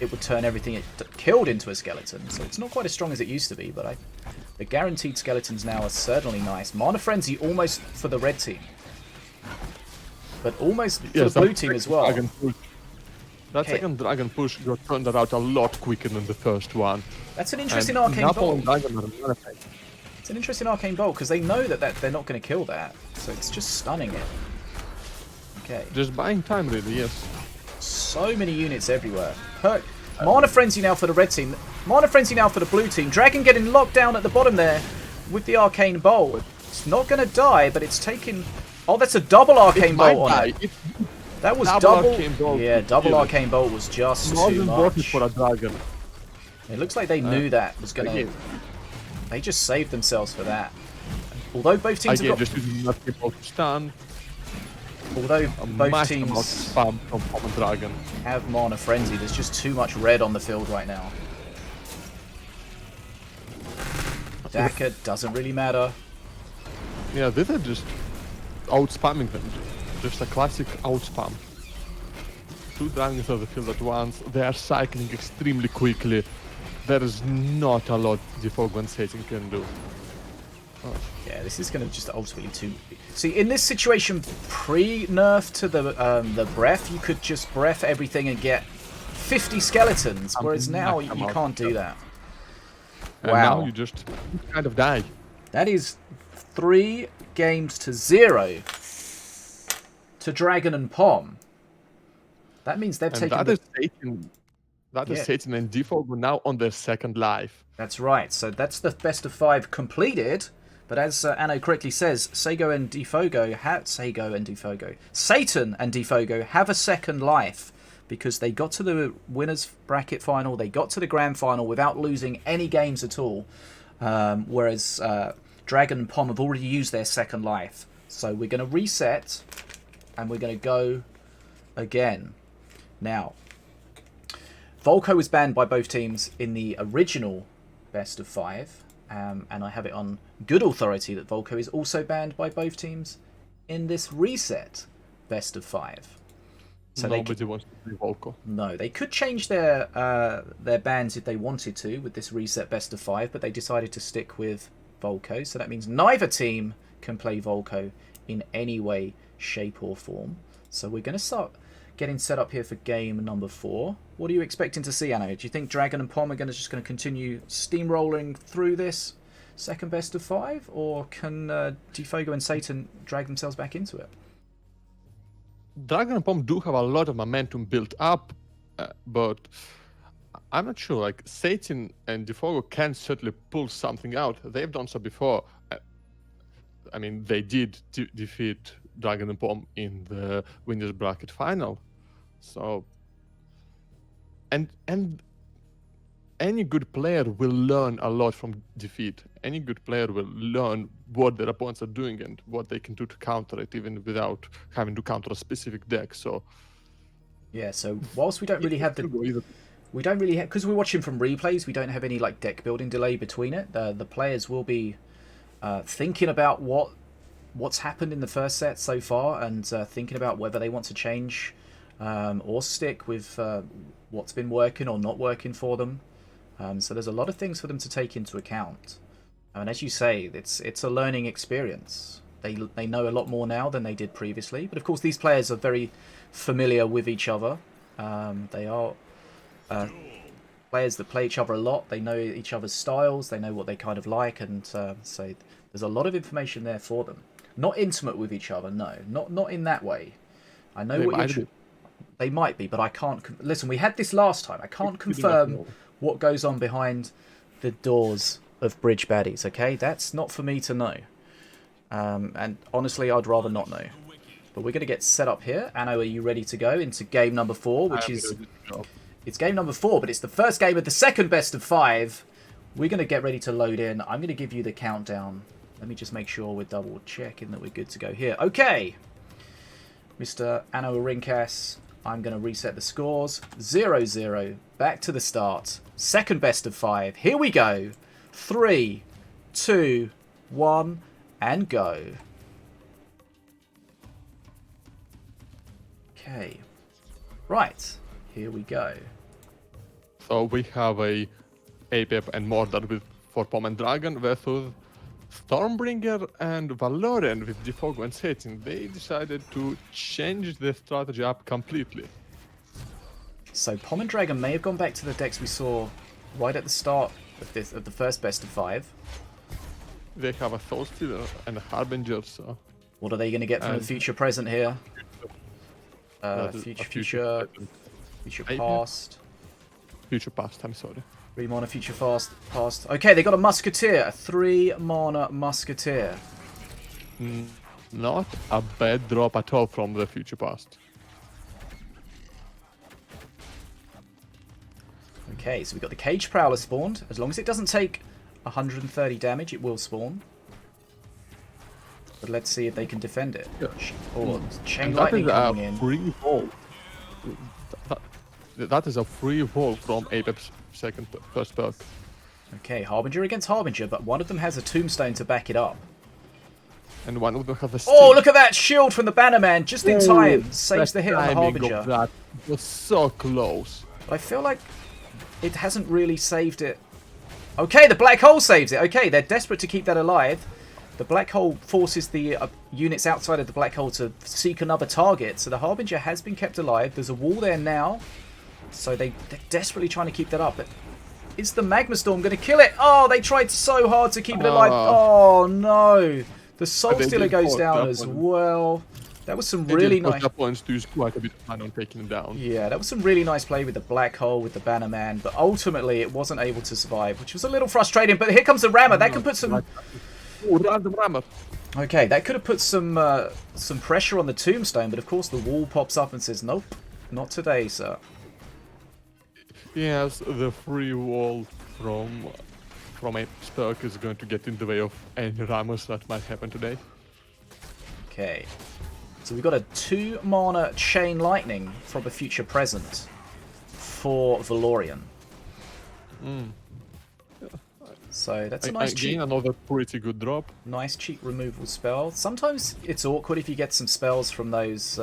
it would turn everything it killed into a skeleton. So it's not quite as strong as it used to be, but the guaranteed skeletons now are certainly nice. Mana Frenzy almost for the red team, but almost for the blue team as well. That second dragon push got turned out a lot quicker than the first one. That's an interesting arcane bolt. It's It's an interesting arcane bolt because they know that they're not going to kill that, so it's just stunning it. Okay. Just buying time, really, yes. So many units everywhere. Mana Frenzy now for the red team. Mana Frenzy now for the blue team. Dragon getting locked down at the bottom there with the arcane bolt. It's not going to die, but it's taking... oh, that's a double arcane bolt on it. That was double. Yeah, double arcane bolt was just too much. For a dragon. It looks like they knew that was going to... they just saved themselves for that. Although both teams have got... just using that to stun. Although both teams spam from Pom and Dragon have Mana Frenzy, there's just too much red on the field right now. Daka doesn't really matter. Yeah, these are just out spamming them. just a classic outspam. 2 dragons on the field at once. They are cycling extremely quickly. There is not a lot DfogoX and Saytin can do. Yeah, this is going to just ultimately too. See, in this situation, pre-nerf to the breath, you could just breath everything and get 50 skeletons, whereas now you can't do that. And Wow. now you just kind of die. That is 3-0 to Dragon and Pom. That means they've taken. That is Saytin. That is Saytin and DfogoX now on their 2nd life. That's right. So that's the best of 5 completed. But as Anno correctly says, Saytin and DfogoX have a 2nd life because they got to the winners bracket final, they got to the grand final without losing any games at all. Whereas Dragon and Pom have already used their 2nd life. So we're going to reset and we're going to go again. Now, Volko was banned by both teams in the original best of 5. And I have it on good authority that Volko is also banned by both teams in this reset best of 5. So nobody wants to play Volko. No, they could change their bans if they wanted to with this reset best of 5, but they decided to stick with Volko. So that means neither team can play Volko in any way, shape or form. So we're going to start getting set up here for game number 4. What are you expecting to see, Anno? Do you think Dragon and Pom are just going to continue steamrolling through this 2nd best of 5, or can DfogoX and Saytin drag themselves back into it? Dragon and Pom do have a lot of momentum built up, but I'm not sure. Like Saytin and DfogoX can certainly pull something out. They've done so before. I mean, they did defeat Dragon and Pom in the winners bracket final. So, and any good player will learn a lot from defeat. Any good player will learn what their opponents are doing and what they can do to counter it, even without having to counter a specific deck. So, yeah. So whilst we don't really have because we're watching from replays, we don't have any like deck building delay between it. The players will be thinking about what's happened in the first set so far and thinking about whether they want to change or stick with what's been working or not working for them. So there's a lot of things for them to take into account. And as you say, it's a learning experience. They know a lot more now than they did previously. But of course, these players are very familiar with each other. They are players that play each other a lot. They know each other's styles. They know what they kind of like. And so there's a lot of information there for them. Not intimate with each other, no. Not in that way. I know what you're... They might be, but I can't... Listen, we had this last time. I can't confirm what goes on behind the doors of Bridge Baddies, okay? That's not for me to know. And honestly, I'd rather not know. But we're going to get set up here. Anno, are you ready to go into game number 4, which is... It's game number 4, but it's the first game of the 2nd best of 5. We're going to get ready to load in. I'm going to give you the countdown. Let me just make sure we're double checking that we're good to go here. Okay. Mr. AnnoArincass, I'm going to reset the scores. 0-0. Back to the start. 2nd best of 5. Here we go. 3, 2, 1, and go. Okay. Right. Here we go. So we have a APEP and Mordor for Pom and Dragon versus Stormbringer and Valorian with DfogoX and Saytin. They decided to change their strategy up completely. So Pom and Dragon may have gone back to the decks we saw right at the start of the first best of 5. They have a Soulstealer and a Harbinger, so... What are they going to get from the future present here? Future past. Future past, I'm sorry. 3 mana future past. Okay, they got a Musketeer. A 3 mana Musketeer. Not a bad drop at all from the future past. Okay, so we got the Cage Prowler spawned. As long as it doesn't take 130 damage, it will spawn. But let's see if they can defend it. Yeah. Oh, Chain Lightning coming in. Free vault. That is a free vault from APEP's first perk. Okay, Harbinger against Harbinger, but one of them has a Tombstone to back it up. And one of them has a stick. Oh, look at that shield from the Bannerman, just in time. Saves the hit on the Harbinger. That was so close. But I feel like it hasn't really saved it. Okay, the black hole saves it. Okay, they're desperate to keep that alive. The black hole forces the units outside of the black hole to seek another target. So the Harbinger has been kept alive. There's a wall there now. So they're desperately trying to keep that up. But is the Magma Storm going to kill it? Oh, they tried so hard to keep it alive. Oh, no. The Soul Stealer goes down as well. That was some really nice... points to use quite a bit of time on taking them down. Yeah, that was some really nice play with the Black Hole, with the Bannerman. But ultimately, it wasn't able to survive, which was a little frustrating. But here comes the Rammer. That can put some... Oh, random Rammer. Okay, that could have put some pressure on the Tombstone. But of course, the wall pops up and says, nope, not today, sir. Yes, the free wall from a Spurk is going to get in the way of any Rammers that might happen today. Okay. So we've got a 2-mana Chain Lightning from a future present for Valorian. So that's a nice cheap... another pretty good drop. Nice cheap removal spell. Sometimes it's awkward if you get some spells from those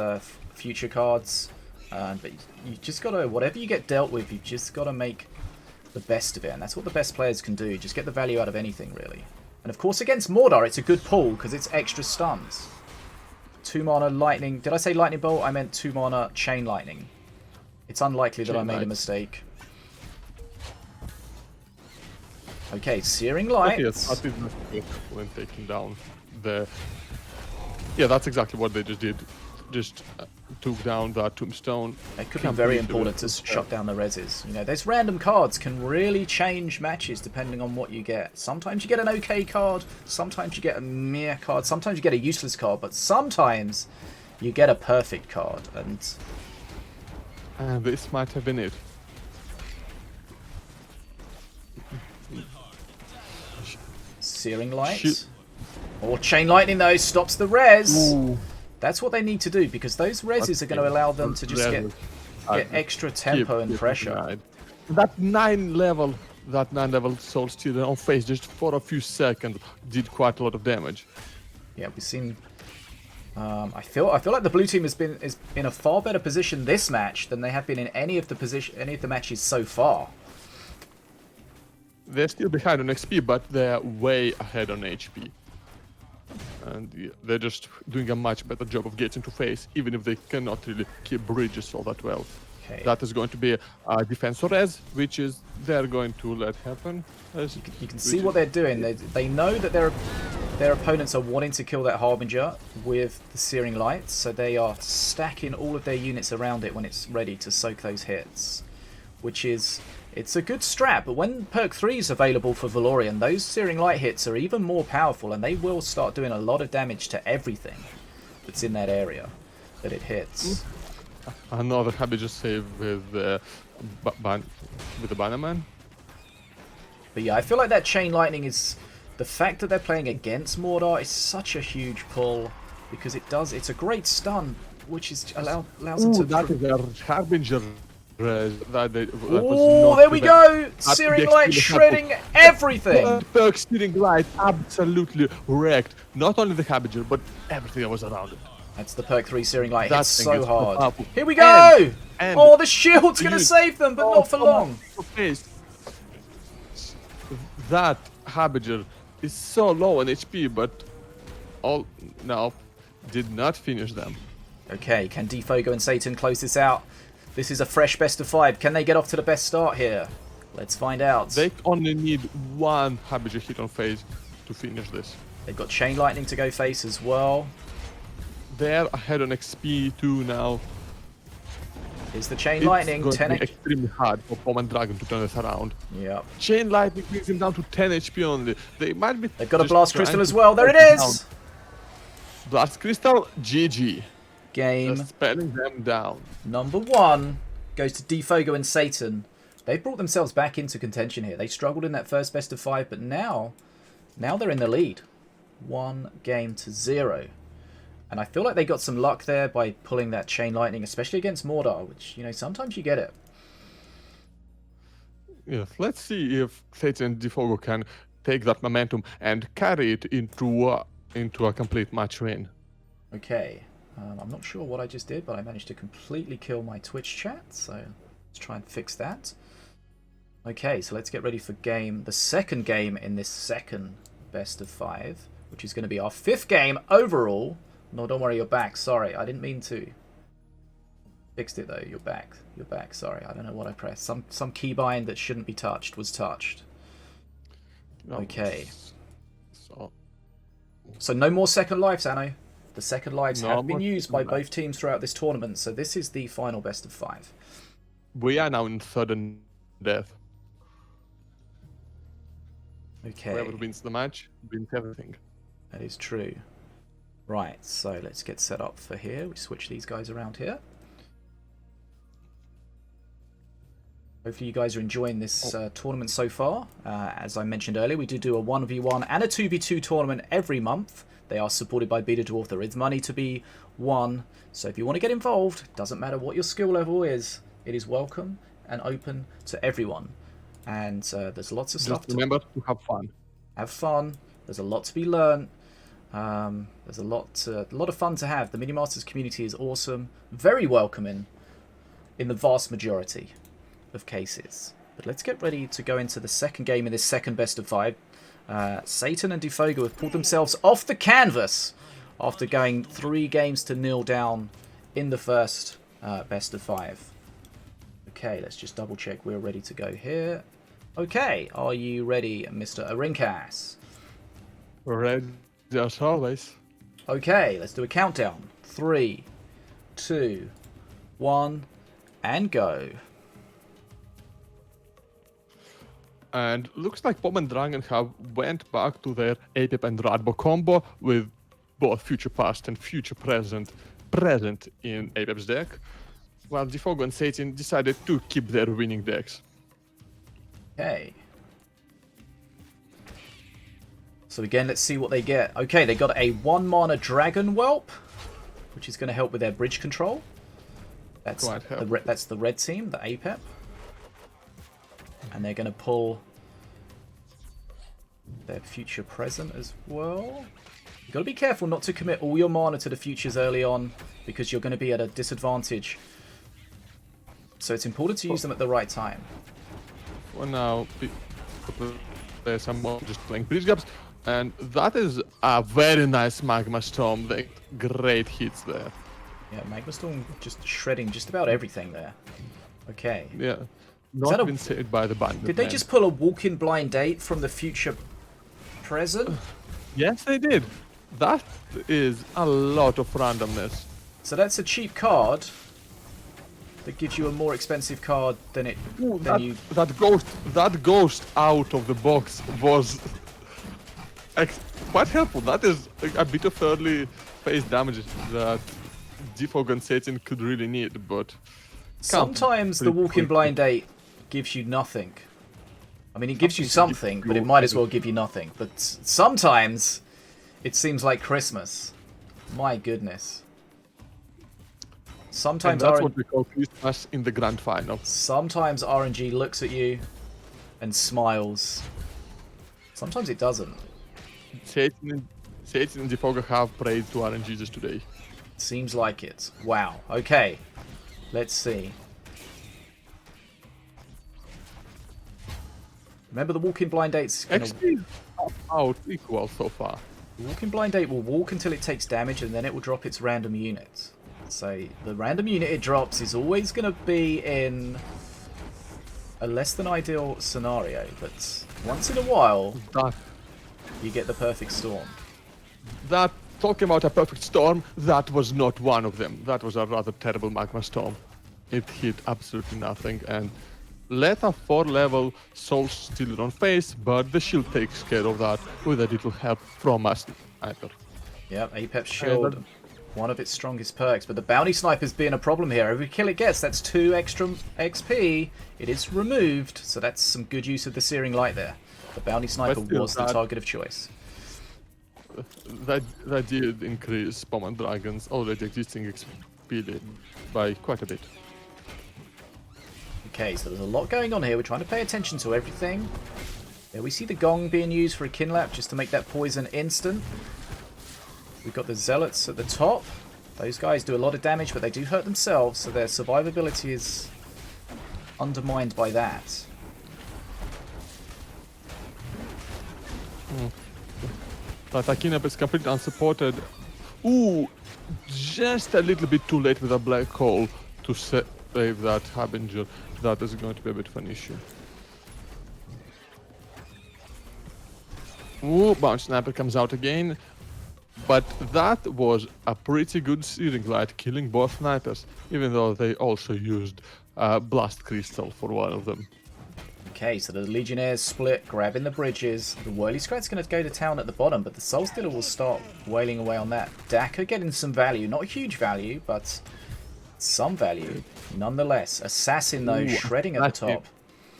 future cards. But you just got to... Whatever you get dealt with, you've just got to make the best of it. And that's what the best players can do. Just get the value out of anything, really. And of course, against Mordor, it's a good pull because it's extra stuns. 2-mana Lightning. Did I say Lightning Bolt? I meant 2-mana Chain Lightning. It's unlikely that I made a mistake. Okay, Searing Light. Yes, that is when taking down the... Yeah, that's exactly what they just did. Just took down that Tombstone. It could be very important to shut down the reses. You know, those random cards can really change matches depending on what you get. Sometimes you get an okay card, sometimes you get a mere card, sometimes you get a useless card, but sometimes you get a perfect card. And this might have been it. Searing Light. Or Chain Lightning, though, stops the res. Ooh. That's what they need to do, because those reses are going to allow them to just get extra tempo and pressure. That 9-level Soul Stealer on face just for a few seconds did quite a lot of damage. Yeah, we've seen... I feel like the blue team is in a far better position this match than they have been in any of the matches so far. They're still behind on XP, but they're way ahead on HP. And they're just doing a much better job of getting to face, even if they cannot really keep bridges all that well. Okay. That is going to be a defensor res, which is they're going to let happen. You can see what they're doing. They know that their opponents are wanting to kill that Harbinger with the Searing Lights, so they are stacking all of their units around it when it's ready to soak those hits, which is... It's a good strat, but when perk 3 is available for Valorian, those Searing Light hits are even more powerful, and they will start doing a lot of damage to everything that's in that area that it hits. Another Harbinger save with the Bannerman. But yeah, I feel like that Chain Lightning is... The fact that they're playing against Mordor is such a huge pull, because it's a great stun, which is allows them to... That is a Harbinger. Oh, there we go! Searing Light shredding everything! Perk Searing Light absolutely wrecked not only the Harbinger, but everything that was around it. That's the perk 3 Searing Light. It's so hard. Powerful. Here we go! Oh, the shield's going to save them, but not for long. That Harbinger is so low on HP, but did not finish them. Okay, can DfogoX and Saytin close this out? This is a fresh best of 5. Can they get off to the best start here? Let's find out. They only need one Harbinger hit on face to finish this. They've got Chain Lightning to go face as well. They're ahead on XP too now. Is the Chain Lightning 10 HP? It's extremely hard for Pom and Dragon to turn this around. Yep. Chain Lightning brings him down to 10 HP only. They might be. They've got a Blast Crystal as well. There it is! Blast Crystal, GG. Game. Just spelling them down. Number 1 goes to DfogoX and Saytin. They've brought themselves back into contention here. They struggled in that first best of 5, but now they're in the lead. 1-0. And I feel like they got some luck there by pulling that Chain Lightning, especially against Mordor, which, you know, sometimes you get it. Yes, let's see if Saytin and DfogoX can take that momentum and carry it into into a complete match win. Okay. I'm not sure what I just did, but I managed to completely kill my Twitch chat, so let's try and fix that. Okay, so let's get ready for the second game in this second best of 5, which is going to be our 5th game overall. No, don't worry, you're back. Sorry, I didn't mean to. Fixed it though. You're back. You're back. Sorry, I don't know what I pressed. Some keybind that shouldn't be touched was touched. No, Okay. So no more second lives, Anno. The second lives have been used by both teams throughout this tournament, so this is the final best of 5. We are now in sudden death. Okay. Whoever wins the match wins everything. That is true. Right, so let's get set up for here. We switch these guys around here. Hopefully you guys are enjoying this tournament so far. As I mentioned earlier, we do a 1v1 and a 2v2 tournament every month. They are supported by Beta Dwarf. There is money to be won. So if you want to get involved, doesn't matter what your skill level is, it is welcome and open to everyone. And there's lots of stuff. Just remember to have fun. Have fun. There's a lot to be learned. There's a lot of fun to have. The Mini Masters community is awesome. Very welcoming in the vast majority of cases. But let's get ready to go into the second game in this second best of 5. Saytin and DfogoX have pulled themselves off the canvas after going 3 games to 0 down in the first best of 5. Okay, let's just double check we're ready to go here. Okay, are you ready, Mr. AnnoArincass? Ready as always. Okay, let's do a countdown. 3, 2, 1, and go. And looks like Pom and Dragon have went back to their Apep and Radbo combo with both future past and future present in Apep's deck, while DfogoX and Saytin decided to keep their winning decks. Okay. So again, let's see what they get. Okay, they got a 1 mana Dragon Whelp, which is going to help with their bridge control. That's the red team, the Apep. And they're going to pull their future present as well. You've got to be careful not to commit all your mana to the futures early on, because you're going to be at a disadvantage. So it's important to use them at the right time. For now, there's some more just playing bridge gaps, and that is a very nice Magma Storm. Great hits there. Yeah, Magma Storm just shredding just about everything there. Okay. Yeah. Not been saved by the bandit. Did they just pull a walk-in blind date from the future present? Yes, they did. That is a lot of randomness. So that's a cheap card that gives you a more expensive card than it. Ooh, that ghost out of the box was quite helpful. That is a bit of early phase damage that DfogoX and Saytin could really need, but sometimes the walk-in blind date gives you nothing. I mean, it gives you something, but it might as well give you nothing. But sometimes it seems like Christmas. My goodness. Sometimes and that's what we call Christmas in the grand final. Sometimes RNG looks at you and smiles. Sometimes it doesn't. Saytin and DfogoX have prayed to RNG just today. Seems like it. Wow. Okay. Let's see. Remember the walk-in blind date's XP out equal so far. The walk-in blind date will walk until it takes damage, and then it will drop its random unit. So the random unit it drops is always going to be in a less than ideal scenario, but once in a while you get the perfect storm. Talking about a perfect storm, that was not one of them. That was a rather terrible Magma Storm. It hit absolutely nothing, and let a 4-level Soul Stealer on face, but the shield takes care of that with a little help from us either. Yep, Apep's shield, one of its strongest perks, but the Bounty Sniper's being a problem here. Every kill it gets, that's 2 extra XP. It is removed, so that's some good use of the Searing Light there. The Bounty Sniper was the target of choice. That did increase Pom and Dragon's already existing XP by quite a bit. Okay, so there's a lot going on here. We're trying to pay attention to everything. There we see the gong being used for a Kinlap just to make that poison instant. We've got the Zealots at the top. Those guys do a lot of damage, but they do hurt themselves, so their survivability is undermined by that. But Akinab is completely unsupported. Ooh, just a little bit too late with a black hole to save that Harbinger. That is going to be a bit of an issue. Ooh, Bounce Sniper comes out again. But that was a pretty good searing light, killing both snipers, even though they also used Blast Crystal for one of them. Okay, so the Legionnaires split, grabbing the bridges. The Whirly Scrat's going to go to town at the bottom, but the Soul Stealer will start wailing away on that. Daka getting some value. Not huge value, but some value. Nonetheless, Assassin, though, shredding at the top.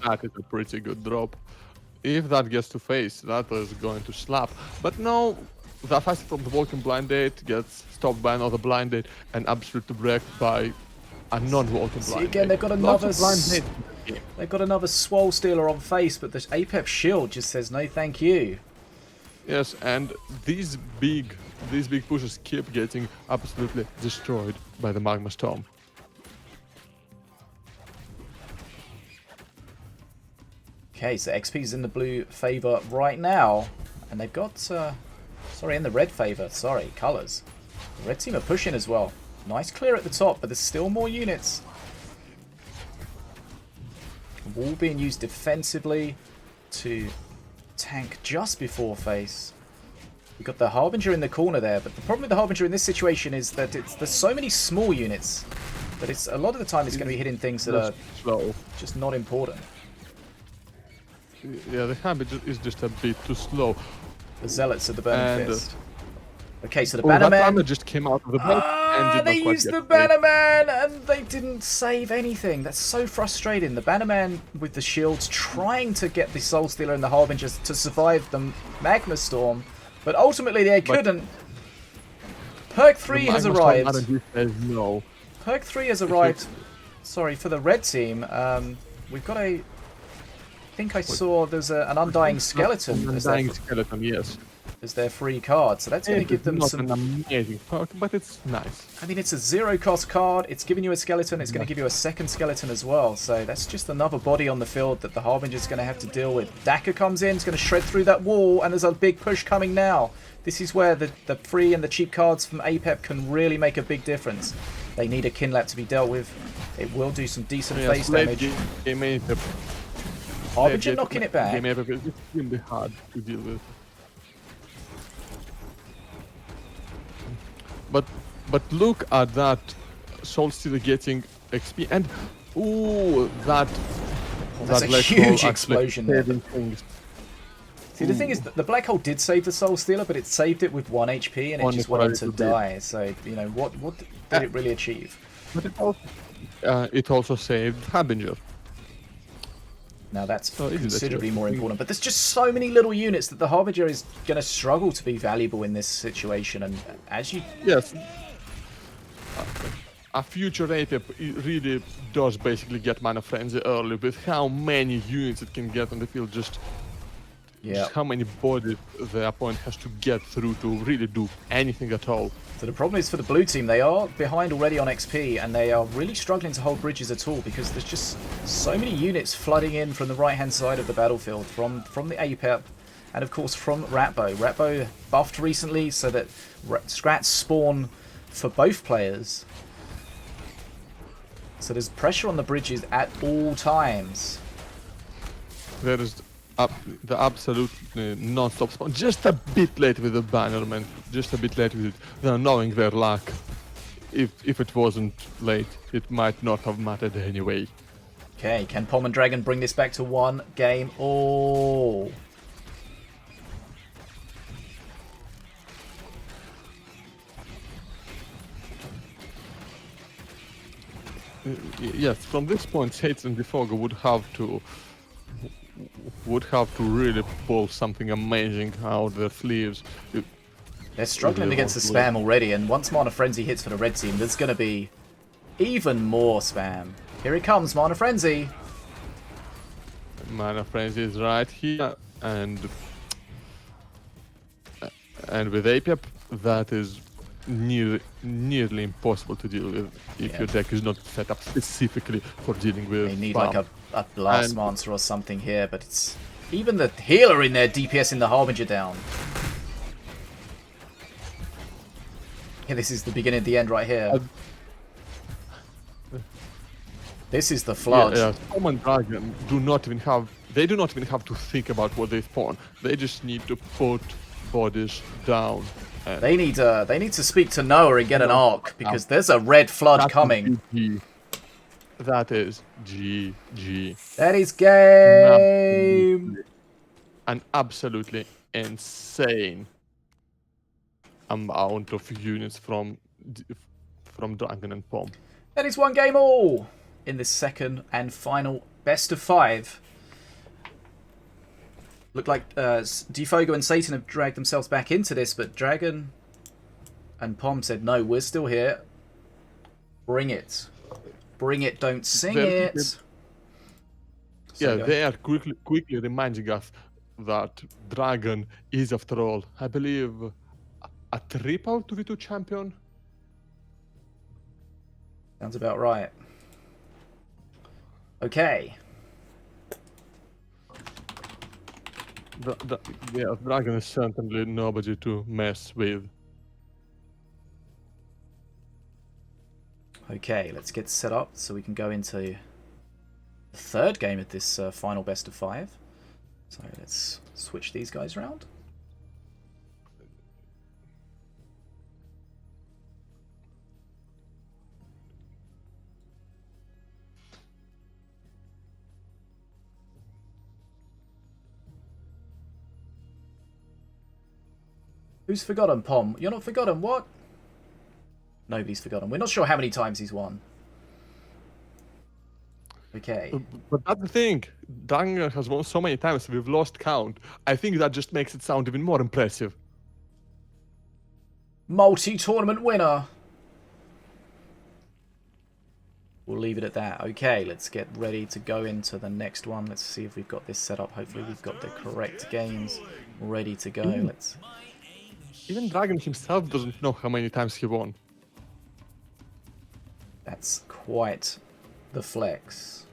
That is a pretty good drop. If that gets to face, that is going to slap. But no, the Assassin from the Walking Blind Date gets stopped by another Blind Date and absolutely wrecked by a non-Walking Blind Date. Again, they've got another... They've got another Swole Stealer on face, but the Apep shield just says no thank you. Yes, and these big pushes keep getting absolutely destroyed by the Magma Storm. Okay, so XP's in the blue favor right now, and they've got, sorry, in the red favor, sorry, colors. The red team are pushing as well. Nice clear at the top, but there's still more units. Wall being used defensively to tank just before face. We've got the Harbinger in the corner there, but the problem with the Harbinger in this situation is that there's so many small units that it's a lot of the time it's going to be hitting things that are just not important. Yeah, the Harbinger is just a bit too slow. The Zealots of the Burning Fist. Okay, so the Bannerman just came out of the boat and did they not quite used the get Bannerman and they didn't save anything. That's so frustrating. The Bannerman with the shields trying to get the Soul Stealer and the Harbinger to survive the Magma Storm, but ultimately they couldn't. Perk 3 has arrived. No. Perk 3 has arrived. Sorry, for the red team. We've got a... I think I saw there's an Undying Skeleton. Undying Skeleton, yes. As their free card, so that's going to give them not some... an amazing perk, but it's nice. I mean, it's a zero-cost card, it's giving you a skeleton, it's going to give you a second skeleton as well, so that's just another body on the field that the Harbinger's going to have to deal with. Daka comes in, it's going to shred through that wall, and there's a big push coming now. This is where the free and the cheap cards from Apep can really make a big difference. They need a Kinlap to be dealt with. It will do some decent face damage. Harbinger knocking it back. It's extremely hard to deal with. But look at that Soul Stealer getting XP, and ooh, that's a huge explosion there. See, the thing is that the black hole did save the Soul Stealer, but it saved it with 1 HP and it just went on to die. So, you know, what did it really achieve? But it also saved Harbinger. Now that's considerably more important, but there's just so many little units that the Harbinger is going to struggle to be valuable in this situation, and as you... Yes. A future Apep really does basically get Mana Frenzy early with how many units it can get on the field, just how many bodies the opponent has to get through to really do anything at all. So the problem is for the blue team, they are behind already on XP, and they are really struggling to hold bridges at all because there's just so many units flooding in from the right-hand side of the battlefield, from the Apep, and of course from Ratbo. Ratbo buffed recently so that Scrats spawn for both players. So there's pressure on the bridges at all times. There is the absolute non-stop spawn. Just a bit late with the Bannerman. Just a bit late with it. They're knowing their luck. If it wasn't late, it might not have mattered anyway. Okay, can Pom and Dragon bring this back to one game? Oh. Yes, from this point, Saytin and DfogoX would have to really pull something amazing out of their sleeves. They're struggling against the spam already, and once Mana Frenzy hits for the red team, there's going to be even more spam. Here it comes, Mana Frenzy. Mana Frenzy is right here, and And with APEP, that is nearly impossible to deal with if your deck is not set up specifically for dealing with They need farm. like a blast monster or something here, but it's even the healer in there DPSing the Harbinger down. Yeah, this is the beginning of the end right here. This is the flood. Yeah, Common Dragon do not even have to think about what they spawn. They just need to put bodies down. And They need to speak to Noah and get an arc because there's a red flood coming. GG. That is GG. That is game. An absolutely insane amount of units from Dragon and Pom. That is 1 game all in this second and final best of 5. Look like DfogoX and Saytin have dragged themselves back into this, but Dragon and Pom said, no, we're still here. Bring it. Bring it, don't sing it. Yeah, they are quickly reminding us that Dragon is, after all, I believe, a triple 2v2 champion. Sounds about right. Okay. Yeah, Dragon is certainly nobody to mess with. Okay, let's get set up so we can go into the third game of this final best of 5. So let's switch these guys around. Who's forgotten, Pom? You're not forgotten, what? Nobody's forgotten. We're not sure how many times he's won. Okay. But that's the thing. Dragon has won so many times, we've lost count. I think that just makes it sound even more impressive. Multi-tournament winner. We'll leave it at that. Okay, let's get ready to go into the next one. Let's see if we've got this set up. Hopefully we've got the correct games ready to go. Let's... Even Dragon himself doesn't know how many times he won. That's quite the flex.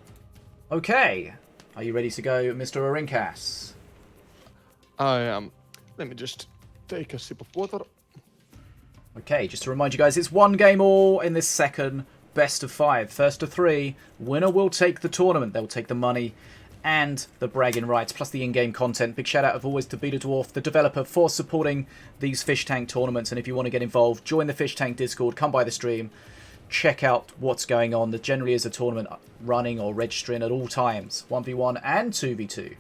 Okay. Are you ready to go, Mr. AnnoArincass? I am. Let me just take a sip of water. Okay, just to remind you guys, it's 1 game all in this second best of 5. First to 3, winner will take the tournament. They'll take the money and the bragging rights, plus the in-game content. Big shout out as always to Beta Dwarf, the developer, for supporting these Fish Tank tournaments. And if you want to get involved, join the Fish Tank Discord, come by the stream, check out what's going on. There generally is a tournament running or registering at all times, 1v1 and 2v2.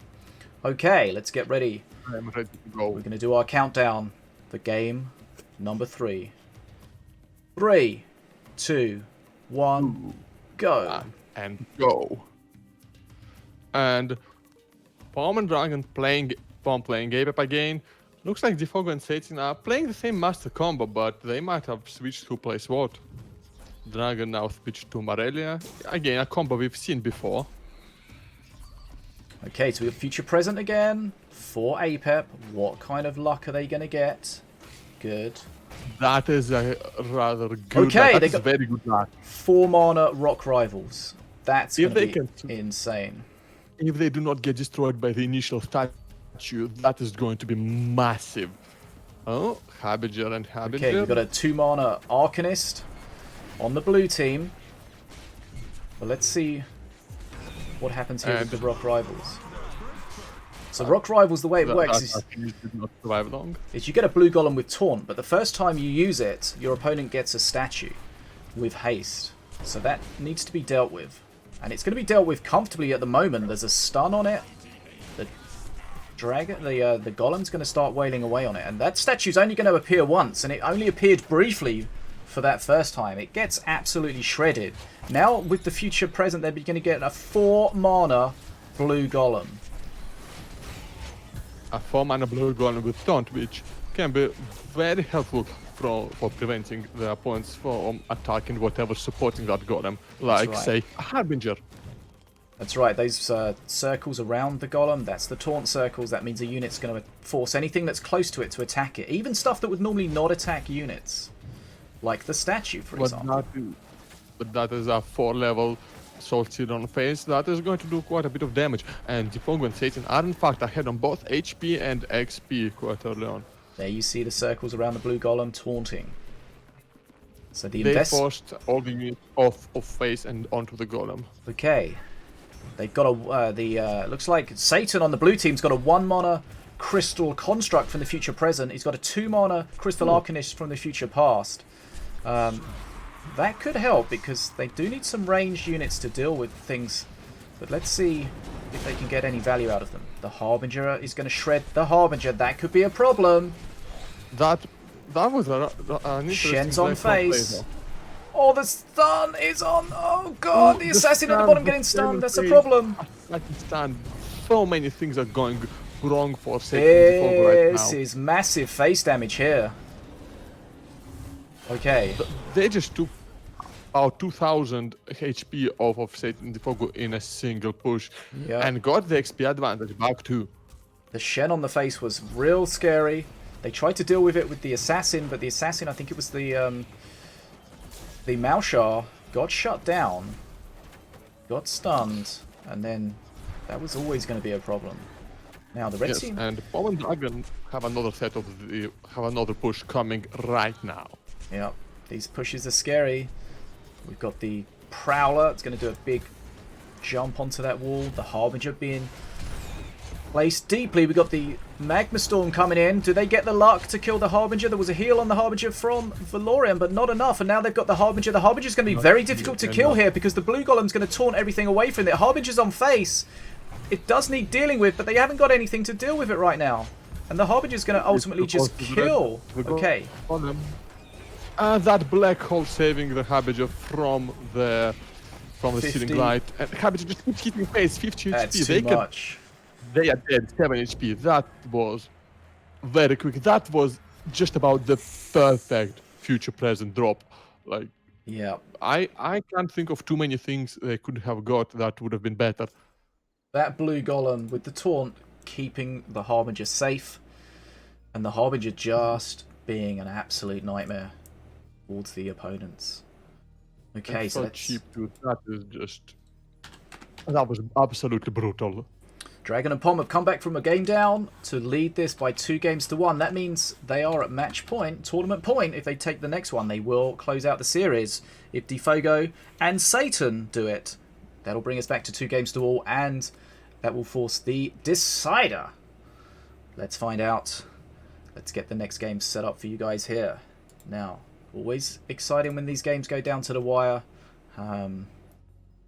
Okay, let's get ready. I'm ready to go. We're going to do our countdown for game number 3. 3, 2, 1, go. And go. And Pom and Dragon playing APEP again. Looks like DfogoX and Saytin are playing the same master combo, but they might have switched who plays what. Dragon now switched to Morelia. Again, a combo we've seen before. Okay, so we have future present again for APEP. What kind of luck are they going to get? Good. That is a rather good. Okay, that's very good luck. 4 mana Rock Rivals. That's going to be insane. If they do not get destroyed by the initial statue, that is going to be massive. Oh, Harbinger and Harbinger. Okay, we've got a 2 mana Arcanist on the blue team. But let's see what happens here with the Rock Rivals. So Rock Rivals, the way it works is you get a blue golem with taunt, but the first time you use it, your opponent gets a statue with haste. So that needs to be dealt with. And it's going to be dealt with comfortably at the moment. There's a stun on it. The golem's going to start wailing away on it. And that statue's only going to appear once, and it only appeared briefly for that first time. It gets absolutely shredded. Now, with the future present, they're going to get a 4 mana blue golem. A 4 mana blue golem with taunt, which can be very helpful for preventing the opponents from attacking whatever's supporting that golem. Like, say, a Harbinger. That's right, those circles around the golem, that's the taunt circles. That means a unit's going to force anything that's close to it to attack it. Even stuff that would normally not attack units. Like the statue, for example. But that is a 4-level Saytin phase. That is going to do quite a bit of damage. And DfogoX and Saytin are in fact ahead on both HP and XP quite early on. There you see the circles around the blue golem taunting. So they forced all the units off of phase and onto the golem. Okay. They've got looks like Saytin on the blue team's got a 1-mana Crystal Construct from the future present. He's got a 2-mana Crystal Arcanist from the future past. That could help because they do need some ranged units to deal with things. But let's see if they can get any value out of them. The Harbinger is going to shred the Harbinger. That could be a problem. That was an interesting Shen's on phase. Oh, the stun is on. Oh god, the assassin at the bottom getting stunned. That's a problem. So many things are going wrong for Saytin right now. This is massive face damage here. Okay. They just took about 2000 HP off of Saytin DfogoX in a single push. Yeah. And got the XP advantage back too. The Shen on the face was real scary. They tried to deal with it with the assassin, but the assassin, I think it was the Malshar, got shut down, got stunned, and then that was always going to be a problem. Now the red team and Pom and Dragon have another push coming right now. Yeah, these pushes are scary. We've got the Prowler. It's going to do a big jump onto that wall. The Harbinger being placed deeply. We've got the Magma Storm coming in. Do they get the luck to kill the Harbinger? There was a heal on the Harbinger from Valorian, but not enough. And now they've got the Harbinger. The Harbinger's going to be very difficult to kill here because the blue golem's going to taunt everything away from it. Harbinger's on face. It does need dealing with, but they haven't got anything to deal with it right now. And the Harbinger's going to ultimately just kill. Okay. That black hole saving the Harbinger from the ceiling light. And Harbinger just keeps hitting face, 50 That's HP. Too much. They are dead, 7 HP. That was very quick. That was just about the perfect future-present drop. Like, yeah, I can't think of too many things they could have got that would have been better. That blue golem with the taunt keeping the Harbinger safe, and the Harbinger just being an absolute nightmare towards the opponents. Okay, so that's cheap, dude. That was absolutely brutal. Dragon and Pom have come back from a game down to lead this by 2-1. That means they are at match point, tournament point. If they take the next one, they will close out the series. If DfogoX and Saytin do it, that'll bring us back to 2-2, and that will force the decider. Let's find out. Let's get the next game set up for you guys here. Now, always exciting when these games go down to the wire.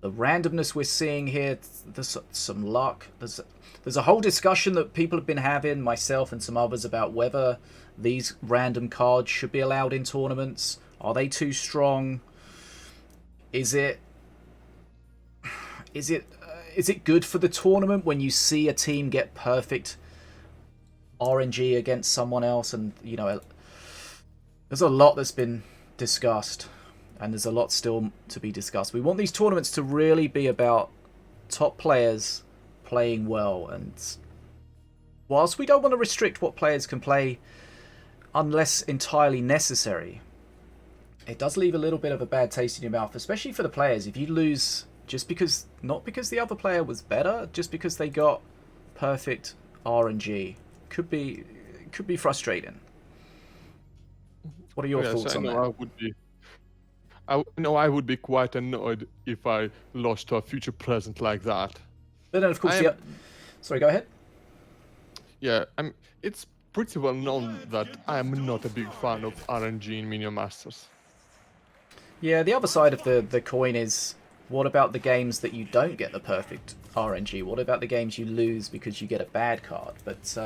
The randomness we're seeing here, there's some luck. There's a whole discussion that people have been having, myself and some others, about whether these random cards should be allowed in tournaments. Are they too strong? Is it good for the tournament when you see a team get perfect RNG against someone else? And you know, there's a lot that's been discussed. And there's a lot still to be discussed. We want these tournaments to really be about top players playing well. And whilst we don't want to restrict what players can play unless entirely necessary, it does leave a little bit of a bad taste in your mouth, especially for the players. If you lose just because, not because the other player was better, just because they got perfect RNG, could be frustrating. What are your thoughts on that? I would be quite annoyed if I lost to a future present like that. But then, of course, sorry, go ahead. Yeah, it's pretty well known that I am not a big fan of RNG in Minion Masters. Yeah, the other side of the coin is, what about the games that you don't get the perfect RNG? What about the games you lose because you get a bad card? But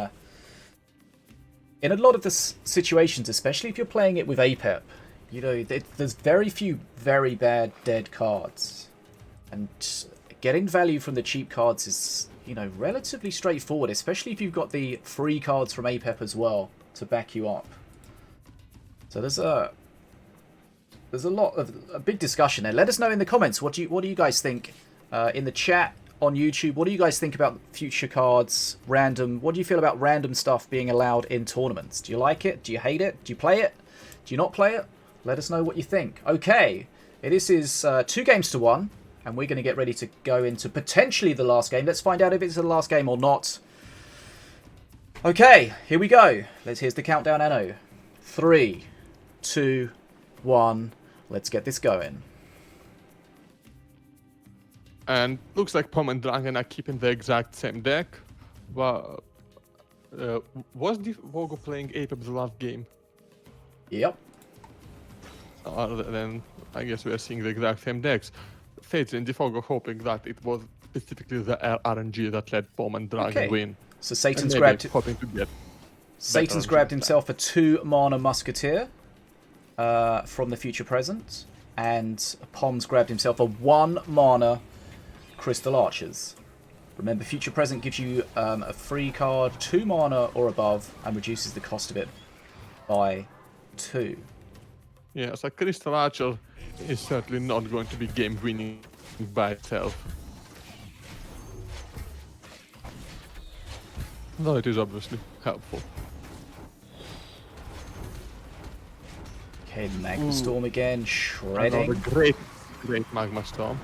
in a lot of the situations, especially if you're playing it with APEP, you know, there's very few very bad dead cards. And getting value from the cheap cards is, you know, relatively straightforward, especially if you've got the free cards from APEP as well to back you up. So there's a lot of a big discussion there. Let us know in the comments, what do you guys think in the chat on YouTube, what do you guys think about future cards, random? What do you feel about random stuff being allowed in tournaments? Do you like it? Do you hate it? Do you play it? Do you not play it? Let us know what you think. Okay, this is 2-1, and we're going to get ready to go into potentially the last game. Let's find out if it's the last game or not. Okay, here we go. Here's the countdown, Anno. 3, 2, 1. Let's get this going. And looks like Pom and Dragon are keeping the exact same deck. Well, was DfogoX playing Apex the last game? Yep. Then I guess we are seeing the exact same decks. Saytin and DfogoX hoping that it was specifically the RNG that let Pom and Dragon win. So Saytin's grabbed grabbed himself a 2-mana Musketeer from the future present, and Pom's grabbed himself a 1-mana Crystal Archers. Remember, future present gives you a free card, 2 mana or above, and reduces the cost of it by 2. Yeah, so Crystal Archer is certainly not going to be game winning by itself. Though it is obviously helpful. Okay, Magma Storm again, shredding. Great Magma Storm.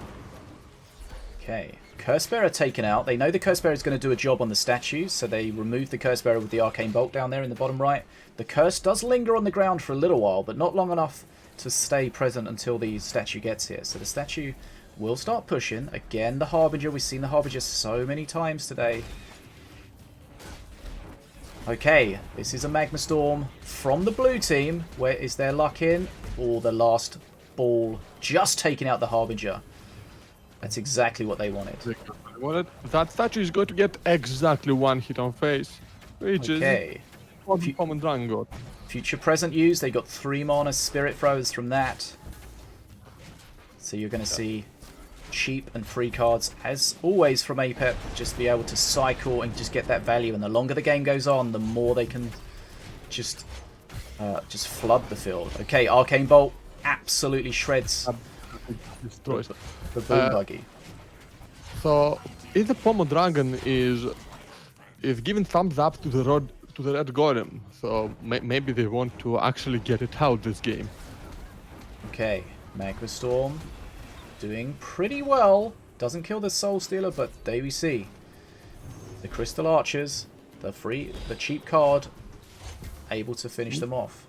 Okay, Curse Bearer taken out. They know the Curse Bearer is going to do a job on the statues, so they remove the Curse Bearer with the Arcane Bolt down there in the bottom right. The Curse does linger on the ground for a little while, but not long enough to stay present until the statue gets here. So the statue will start pushing. Again, the Harbinger. We've seen the Harbinger so many times today. Okay, this is a Magma Storm from the blue team. Where is their luck in? Or the last ball just taking out the Harbinger. That's exactly what they wanted. That statue is going to get exactly 1 hit on face, which is what Pom and Dragon got. Future present use, they got 3 mana Spirit Throwers from that. So you're going to see cheap and free cards, as always from APEP, just be able to cycle and just get that value. And the longer the game goes on, the more they can just flood the field. Okay, Arcane Bolt absolutely shreds Destroys the Boom Buggy. So if the Pom and Dragon is giving thumbs up to the red golem, so maybe they want to actually get it out this game. Okay, Magma Storm doing pretty well. Doesn't kill the Soul Stealer, but there we see the Crystal Archers, the cheap card, able to finish them off.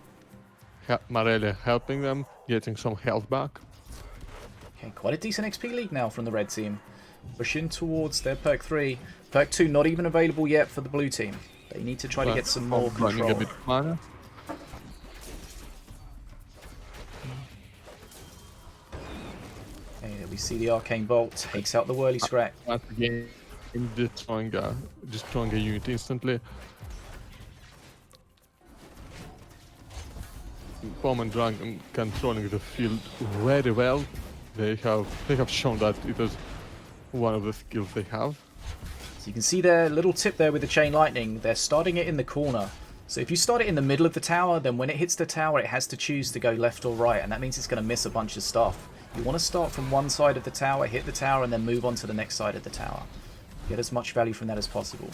Marelia helping them, getting some health back. Okay, quite a decent XP lead now from the red team. Pushing towards their perk 3. Perk 2 not even available yet for the blue team. They need to try to get some more control. A bit of mana. Okay, we see the Arcane Bolt takes out the Whirly Scratch. Once again, destroying a unit instantly. Pom and Dragon controlling the field very well. They have shown that it is one of the skills they have. So you can see their little tip there with the Chain Lightning. They're starting it in the corner. So if you start it in the middle of the tower, then when it hits the tower, it has to choose to go left or right, and that means it's going to miss a bunch of stuff. You want to start from one side of the tower, hit the tower, and then move on to the next side of the tower. Get as much value from that as possible.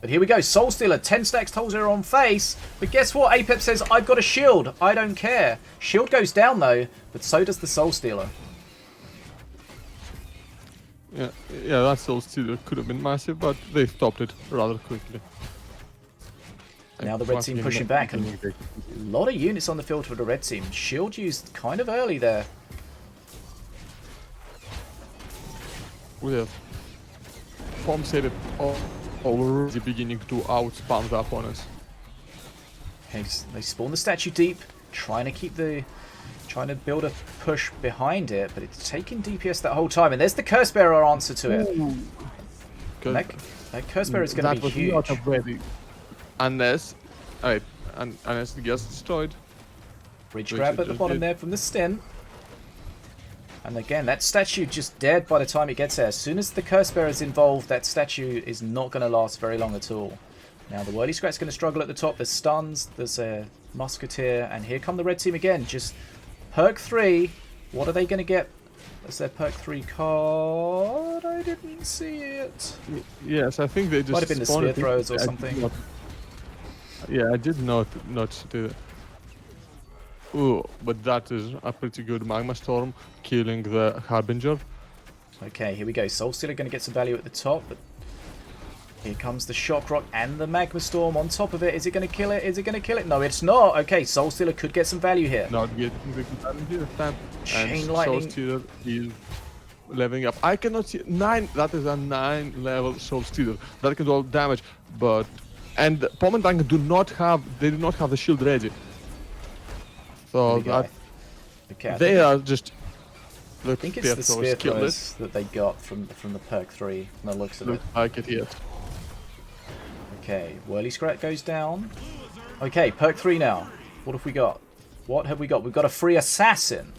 But here we go, Soul Stealer, 10 stacks Toll Zero on face. But guess what? APEP says, I've got a shield. I don't care. Shield goes down though, but so does the Soul Stealer. Yeah, that Soul Stealer could have been massive, but they stopped it rather quickly. Now the red team pushing back, and a lot of units on the field for the red team. Shield used kind of early there. With Pom said it already beginning to outspam the opponents. Okay, they spawn the statue deep, trying to build a push behind it, but it's taking DPS that whole time. And there's the Curse Bearer answer to it. That Curse Bearer is going to be huge. Not ready. Unless it gets destroyed. Bridge grab at the bottom there from the stint. And again, that statue just dead by the time it gets there. As soon as the Curse Bearer is involved, that statue is not going to last very long at all. Now the Whirly Scrat's going to struggle at the top. There's stuns, there's a Musketeer, and here come the red team again. Just perk 3. What are they going to get That's their perk 3 card. I didn't see it. Yes, I think they just Might have been the spear throws or something. Yeah, I did not see it. Ooh, but that is a pretty good Magma Storm, killing the Harbinger. Okay, here we go. Soulstealer going to get some value at the top, but here comes the Shock Rock and the Magma Storm on top of it. Is it going to kill it? Is it going to kill it? No, it's not. Okay, Soulstealer could get some value here. Not getting the value this time. Chain and Lightning. Soulstealer is leveling up. I cannot see 9. That is a 9 level Soulstealer. That can do all damage, but Pom and Dragon do not have the shield ready. So that okay, they are just. I think it's the spear throws that they got from the perk 3. From the looks of it. Looks like it, yes. Okay, Whirly Scrat goes down. Okay, perk 3 now. What have we got? What have we got? We've got a free assassin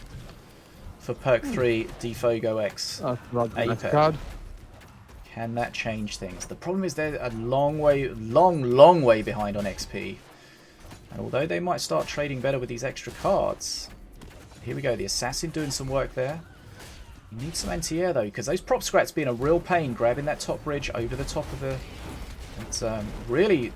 for perk 3 DfogoX. That's card. Can that change things? The problem is they're a long way behind on XP. And although they might start trading better with these extra cards, here we go. The assassin doing some work there. You need some anti-air though, because those prop scrats being a real pain, grabbing that top bridge over the top of the. It's really.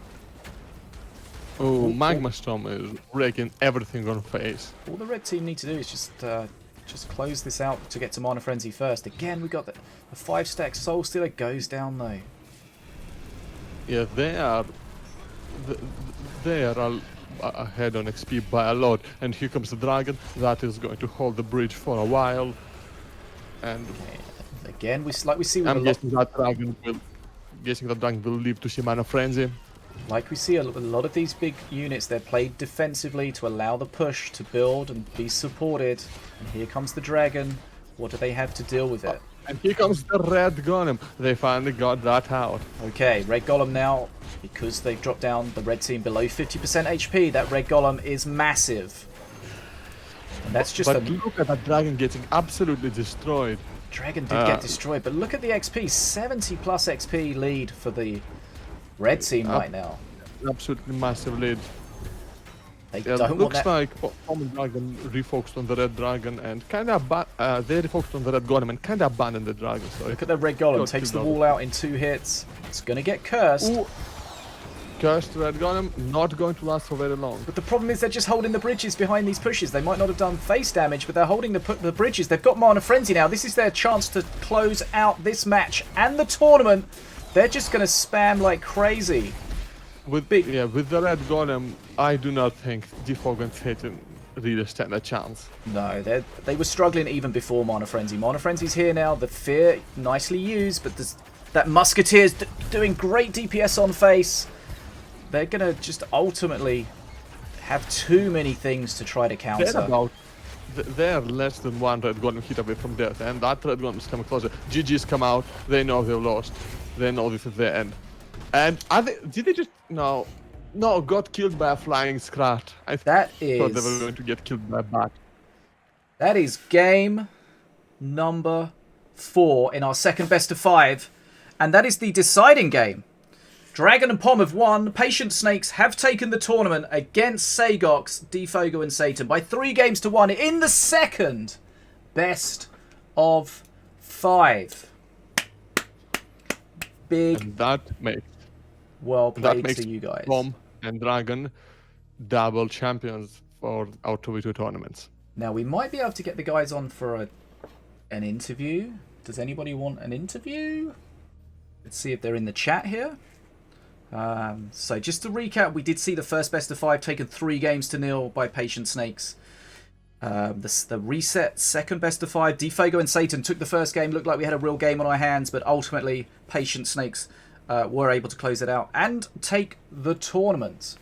Oh, Magma Storm is wrecking everything on face. All the red team need to do is just close this out to get to Mana Frenzy first. Again, we got the 5-stack Soul Stealer goes down though. Yeah, they are ahead on XP by a lot, and here comes the dragon that is going to hold the bridge for a while. And again, we see with I'm guessing that dragon will live to see Mana Frenzy. Like we see a lot of these big units, they're played defensively to allow the push to build and be supported. And here comes the dragon. What do they have to deal with it? And here comes the red golem. They finally got that out. Okay, red golem now, because they've dropped down the red team below 50% HP, that red golem is massive. And that's just but look at that dragon getting absolutely destroyed. Dragon did get destroyed, but look at the XP. 70 plus XP lead for the red team right now. Absolutely massive lead. They Yeah, don't looks want that. like Pom and Dragon refocused on the red dragon and kind of they refocused on the red golem and kind of abandoned the dragon. So Look at the red golem, takes the wall out in 2 hits. It's going to get cursed. Ooh. Cursed red golem, not going to last for very long. But the problem is they're just holding the bridges behind these pushes. They might not have done face damage, but they're holding the bridges. They've got Mana Frenzy now. This is their chance to close out this match and the tournament. They're just going to spam like crazy. With the red golem, I do not think Defog and Saytin really stand a chance. No, they were struggling even before Mana Frenzy. Mana Frenzy's here now. The Fear, nicely used, but that Musketeer's doing great DPS on face. They're going to just ultimately have too many things to try to counter. They're less than 1 red golem hit away from death, and that red golem is coming closer. GG's come out, they know they've lost. They know this is their end. And did they just... No, got killed by a flying scrat. I thought they were going to get killed by a bat. That is game number 4 in our second best of 5. And that is the deciding game. Dragon and Pom have won. Patient Snakes have taken the tournament against SaygoX, Defogo and Saytin by 3 games to 1 in the second best of 5. Big. And that makes to you guys. Pom and Dragon double champions for our 2v2 tournaments. Now we might be able to get the guys on for an interview. Does anybody want an interview? Let's see if they're in the chat here. So just to recap, we did see the first best of 5 taken 3 games to 0 by Patient Snakes. The reset second best of 5, Defogo and Saytin took the first game. Looked like we had a real game on our hands, but ultimately Patient Snakes were able to close it out and take the tournament.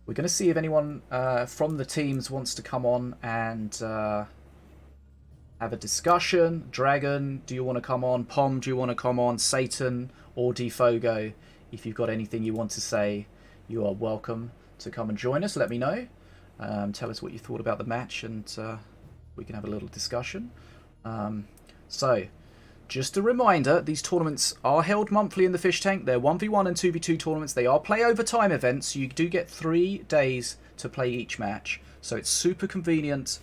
We're going to see if anyone from the teams wants to come on and have a discussion. Dragon, do you want to come on? Pom, do you want to come on? Saytin or Defogo, if you've got anything you want to say, you are welcome to come and join us. Let me know. Tell us what you thought about the match, and we can have a little discussion. So, just a reminder, these tournaments are held monthly in the Fish Tank. They're 1v1 and 2v2 tournaments. They are play over time events, so you do get 3 days to play each match. So it's super convenient.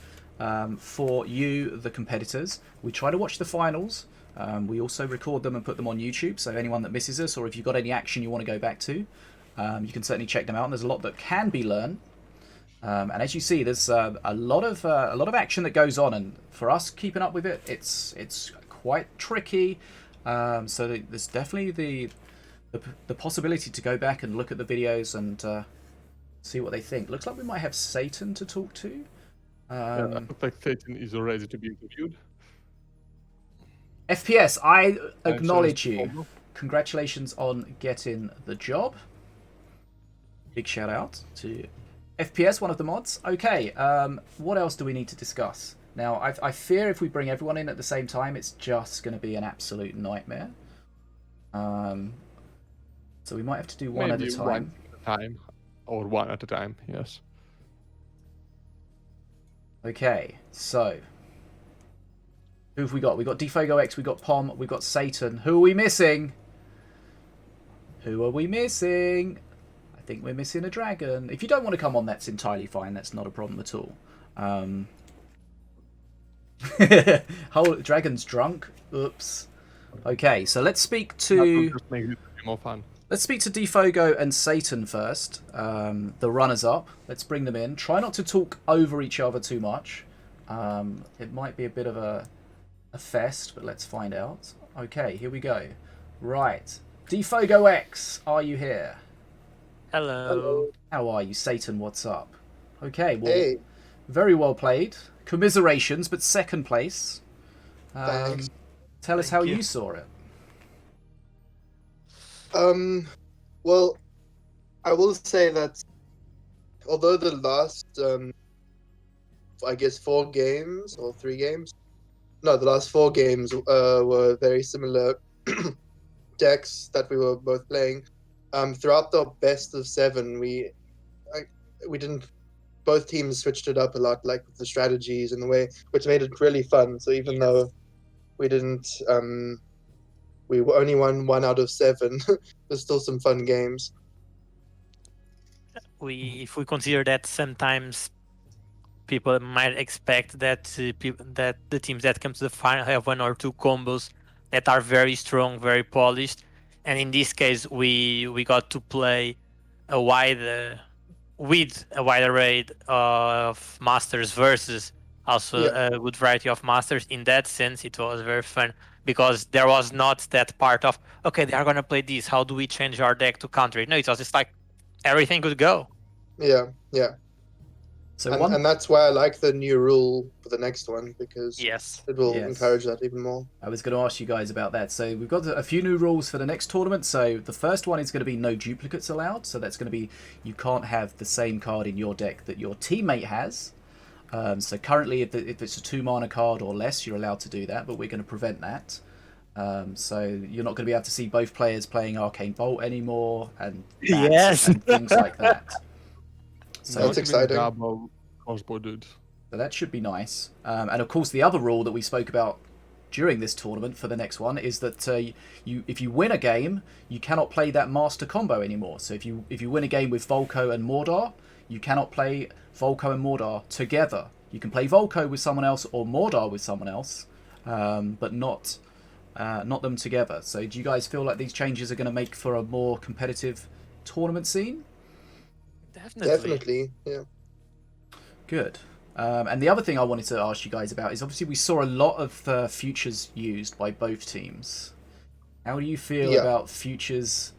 for you, the competitors. We try to watch the finals. We also record them and put them on YouTube, so anyone that misses us, or if you've got any action you want to go back to, you can certainly check them out. And there's a lot that can be learned. And as you see, there's a lot of action that goes on, and for us keeping up with it, it's quite tricky. So there's definitely the possibility to go back and look at the videos and see what they think. Looks like we might have Saytin to talk to. Looks like Saytin is ready to be interviewed. FPS, I acknowledge you. Congratulations on getting the job. Big shout out to FPS, one of the mods. Okay, what else do we need to discuss? Now, I fear if we bring everyone in at the same time, it's just going to be an absolute nightmare. So we might have to do one at a time. Or one at a time, yes. Okay, so who have we got? We got DfogoX, we got Pom, we got Saytin. Who are we missing? Who are we missing? I think we're missing a dragon. If you don't want to come on, that's entirely fine. That's not a problem at all. Whole dragon's drunk. Oops. Okay, so let's speak to. Just make it more fun. Let's speak to Defogo and Saytin first, the runners-up. Let's bring them in. Try not to talk over each other too much. It might be a bit of a fest, but let's find out. Okay, here we go. Right. DfogoX, are you here? Hello. How are you? Saytin, what's up? Okay, well, Hey. Very well played. Commiserations, but second place. Thanks. Tell us Thank how you. you saw it. Well, I will say that although the last, I guess 4 games or 3 games, no, the last 4 games were very similar decks that we were both playing. Throughout the best of 7, we didn't. Both teams switched it up a lot, like with the strategies and the way, which made it really fun. So even though we didn't, we only won 1 out of 7. There's still some fun games. If we consider that sometimes people might expect that that the teams that come to the final have 1 or 2 combos that are very strong, very polished, and in this case we got to play with a wide array of masters versus also a good variety of masters. In that sense, it was very fun because there was not that part of, okay, they are going to play this, how do we change our deck to counter it? No, it was just like everything could go. Yeah. So And that's why I like the new rule for the next one, because Yes. it will Yes. encourage that even more. I was going to ask you guys about that. So we've got a few new rules for the next tournament. So the first one is going to be no duplicates allowed. So that's going to be you can't have the same card in your deck that your teammate has. So currently, if it's a 2 mana card or less, you're allowed to do that, but we're going to prevent that. So you're not going to be able to see both players playing Arcane Bolt anymore and bats Yes. and things like that. So That's exciting. Double crossbow dude. So that should be nice. And of course, the other rule that we spoke about during this tournament for the next one is that if you win a game, you cannot play that master combo anymore. So if you win a game with Volko and Mordor, you cannot play Volko and Mordor together. You can play Volko with someone else or Mordor with someone else, but not them together. So do you guys feel like these changes are going to make for a more competitive tournament scene? Definitely, yeah. Good. And the other thing I wanted to ask you guys about is obviously we saw a lot of futures used by both teams. How do you feel about futures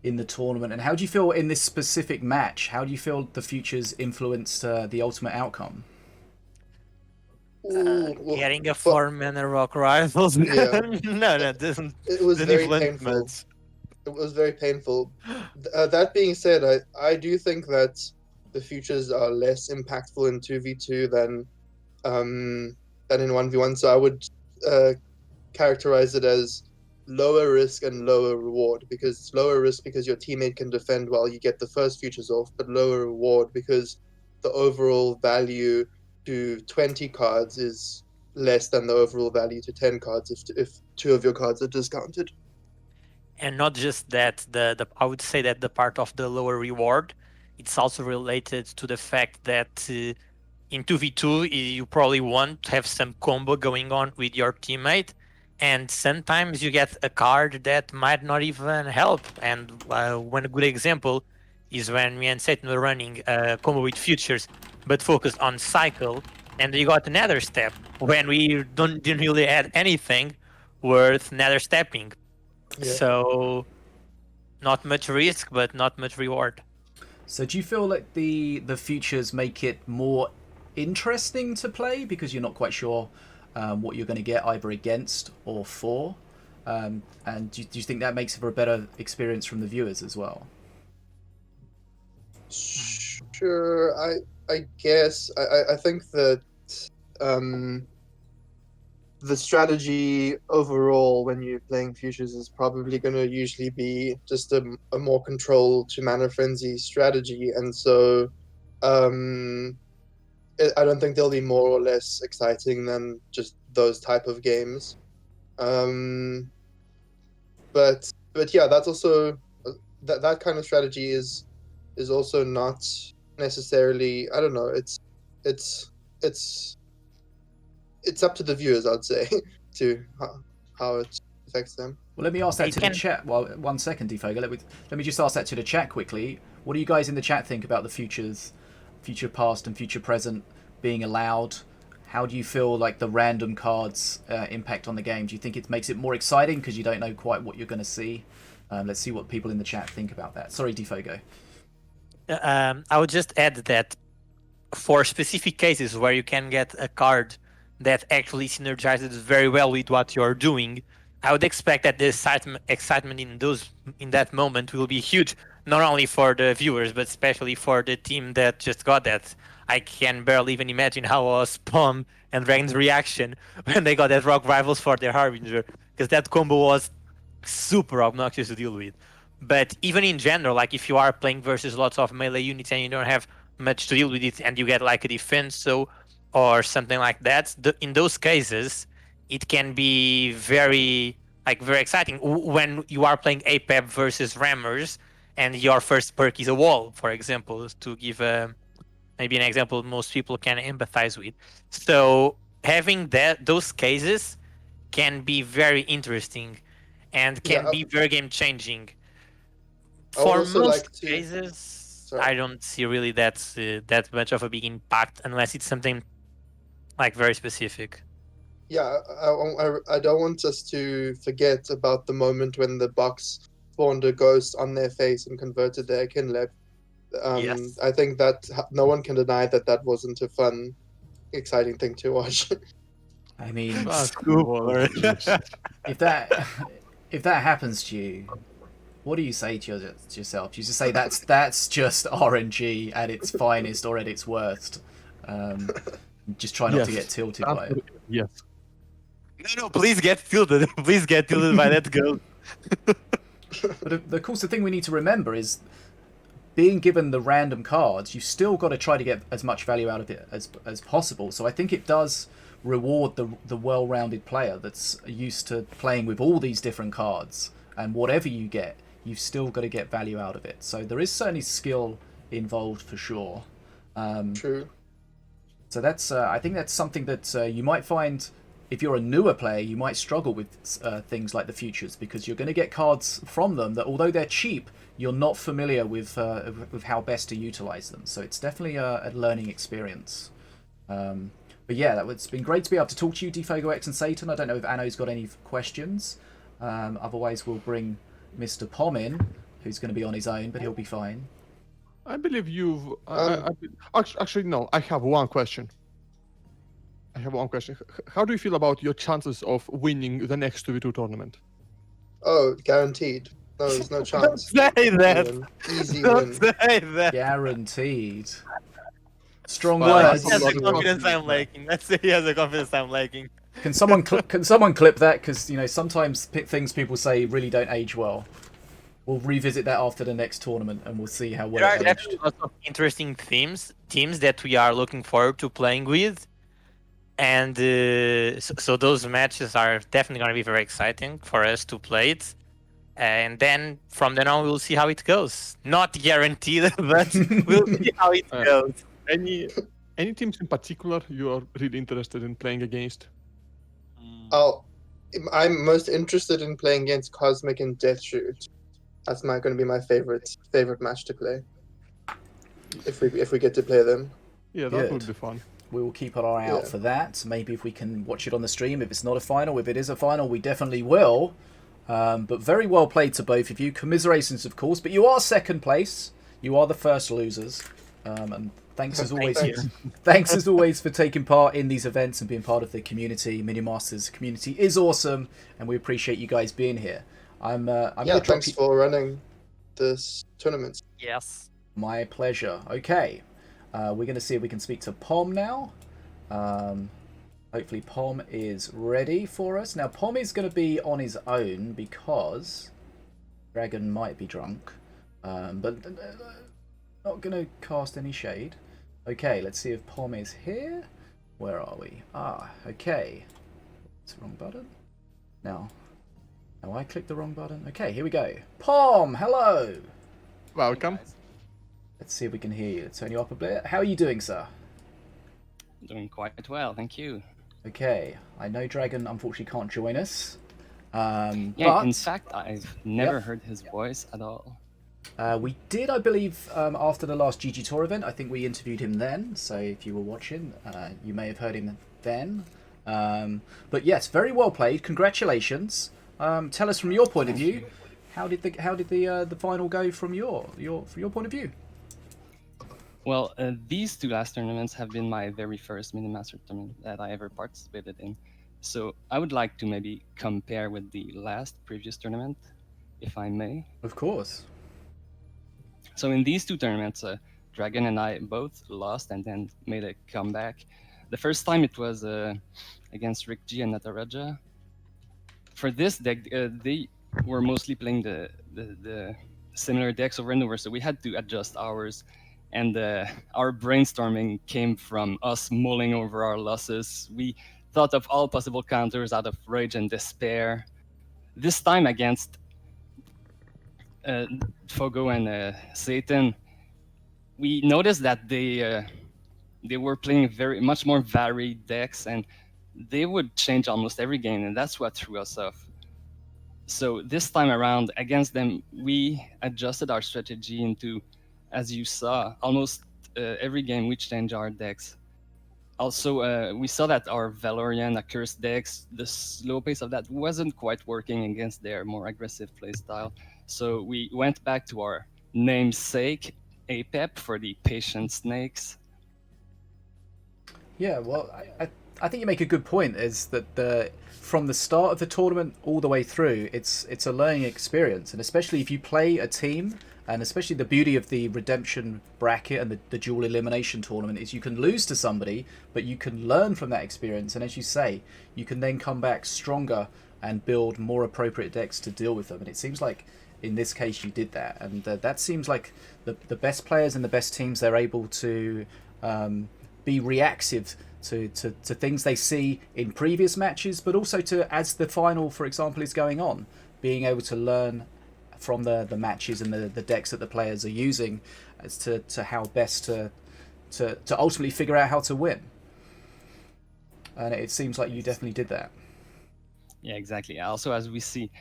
in the tournament, and how do you feel in this specific match? How do you feel the futures influenced the ultimate outcome? Getting a 4-mana rock rifles. Yeah. no, that doesn't. It was doesn't very influence painful. much. It was very painful. That being said, I do think that the futures are less impactful in 2v2 than in 1v1. So I would characterize it as lower risk and lower reward, because it's lower risk because your teammate can defend while you get the first futures off, but lower reward because the overall value to 20 cards is less than the overall value to 10 cards if 2 of your cards are discounted. And not just that, I would say that the part of the lower reward, it's also related to the fact that in 2v2, you probably want to have some combo going on with your teammate, and sometimes you get a card that might not even help. And one good example is when me and Saytin were running a combo with Futures, but focused on Cycle, and we got another step when we didn't really add anything worth nether stepping. Yeah. So not much risk, but not much reward. So do you feel like the futures make it more interesting to play because you're not quite sure what you're going to get either against or for? And do you think that makes for a better experience from the viewers as well? Sure, I guess I think that the strategy overall when you're playing futures is probably going to usually be just a more control to mana frenzy strategy, and so I don't think they'll be more or less exciting than just those type of games. But yeah, that's also that kind of strategy is also not necessarily, I don't know, it's up to the viewers, I'd say, to how it affects them. Well, let me ask that to the chat. Well, 1 second, Defogo. Let me just ask that to the chat quickly. What do you guys in the chat think about the future past and future present being allowed? How do you feel like the random cards impact on the game? Do you think it makes it more exciting because you don't know quite what you're going to see? Let's see what people in the chat think about that. Sorry, Defogo. I would just add that for specific cases where you can get a card that actually synergizes very well with what you're doing, I would expect that the excitement in that moment will be huge, not only for the viewers, but especially for the team that just got that. I can barely even imagine how was Pom and Dragon's reaction when they got that Rock Rivals for their Harbinger, because that combo was super obnoxious to deal with. But even in general, like if you are playing versus lots of melee units and you don't have much to deal with it, and you get like a defense or something like that, in those cases, it can be very exciting when you are playing APEP versus Rammers, and your first perk is a wall, for example, to give maybe an example most people can empathize with. So having those cases can be very interesting and can be very game changing. For most cases, I don't see really that much of a big impact unless it's something like very specific. Yeah, I don't want us to forget about the moment when the box spawned a ghost on their face and converted their Kinleb. Yes. I think that no one can deny that wasn't a fun, exciting thing to watch. I mean, if that happens to you, what do you say to yourself? Do you just say that's just RNG at its finest or at its worst? Just try not to get tilted by it. Yes. No, please get tilted. Please get tilted by that ghost. But of course, the thing we need to remember is being given the random cards, you've still got to try to get as much value out of it as possible. So I think it does reward the well-rounded player that's used to playing with all these different cards, and whatever you get, you've still got to get value out of it. So there is certainly skill involved for sure. True. So that's I think that's something that you might find if you're a newer player, you might struggle with things like the futures, because you're going to get cards from them that, although they're cheap, you're not familiar with how best to utilize them. So it's definitely a learning experience. But yeah, it's been great to be able to talk to you, DfogoX and Saytin. I don't know if Anno's got any questions. Otherwise, we'll bring Mr. Pom in, who's going to be on his own, but he'll be fine. I believe you've... actually, no. I have one question. How do you feel about your chances of winning the next 2v2 tournament? Oh, guaranteed. No, there's no chance. Don't say that. Easy Don't win. say that. Guaranteed. Strong Well, words. he has the confidence I'm lacking. Let's say he has the confidence I'm lacking. Can someone clip that? Because sometimes things people say really don't age well. We'll revisit that after the next tournament, and we'll see how well There are it aged. definitely lots of interesting teams that we are looking forward to playing with, and so those matches are definitely going to be very exciting for us to play it. And then from then on, we'll see how it goes. Not guaranteed, but we'll see how it goes. Any teams in particular you are really interested in playing against? Oh, I'm most interested in playing against Cosmic and Death Shoot. That's going to be my favorite match to play. If we get to play them. Yeah, that Good. would be fun. We will keep an eye out for that. Maybe if we can watch it on the stream. If it's not a final, if it is a final, we definitely will. But very well played to both of you. Commiserations, of course. But you are second place. You are the first losers. And thanks as always. Thanks as always for taking part in these events and being part of the community. Minion Masters community is awesome, and we appreciate you guys being here. Thanks for running this tournament. Yes. My pleasure. Okay. We're going to see if we can speak to Pom now. Hopefully Pom is ready for us. Now, Pom is going to be on his own because Dragon might be drunk. But not going to cast any shade. Okay, let's see if Pom is here. Where are we? Ah, okay. It's the wrong button. Now I clicked the wrong button. Okay, here we go. Pom, hello! Welcome. Let's see if we can hear you. Turn you up a bit. How are you doing, sir? Doing quite well, thank you. Okay, I know Dragon unfortunately can't join us. Yeah, but in fact, I've never heard his voice at all. We did, I believe, after the last GG Tour event. I think we interviewed him then. So if you were watching, you may have heard him then. But yes, very well played. Congratulations. Tell us from your point of view, how did the final go from your point of view? Well, these two last tournaments have been my very first Mini Master tournament that I ever participated in. So I would like to maybe compare with the previous tournament, if I may. Of course. So in these two tournaments, Dragon and I both lost and then made a comeback. The first time it was against Rick G and Nataraja. For this deck, they were mostly playing the similar decks over and over, so we had to adjust ours. And our brainstorming came from us mulling over our losses. We thought of all possible counters out of rage and despair. This time against Fogo and Saytin, we noticed that they were playing much more varied decks, and they would change almost every game, and that's what threw us off. So this time around against them, we adjusted our strategy into, as you saw, almost every game we changed our decks. Also, we saw that our Valorian Accursed decks, the slow pace of that wasn't quite working against their more aggressive playstyle. So we went back to our namesake, APEP, for the Patient Snakes. Yeah, well, I think you make a good point, is that from the start of the tournament all the way through, it's a learning experience, and especially if you play a team, and especially the beauty of the redemption bracket and the dual elimination tournament is you can lose to somebody, but you can learn from that experience, and as you say, you can then come back stronger and build more appropriate decks to deal with them, and it seems like in this case you did that, and that seems like the best players and the best teams, they're able to be reactive to things they see in previous matches, but also to, as the final, for example, is going on, being able to learn from the matches and the decks that the players are using as to how best to ultimately figure out how to win. And it seems like you definitely did that. Yeah, exactly. Also, as we see,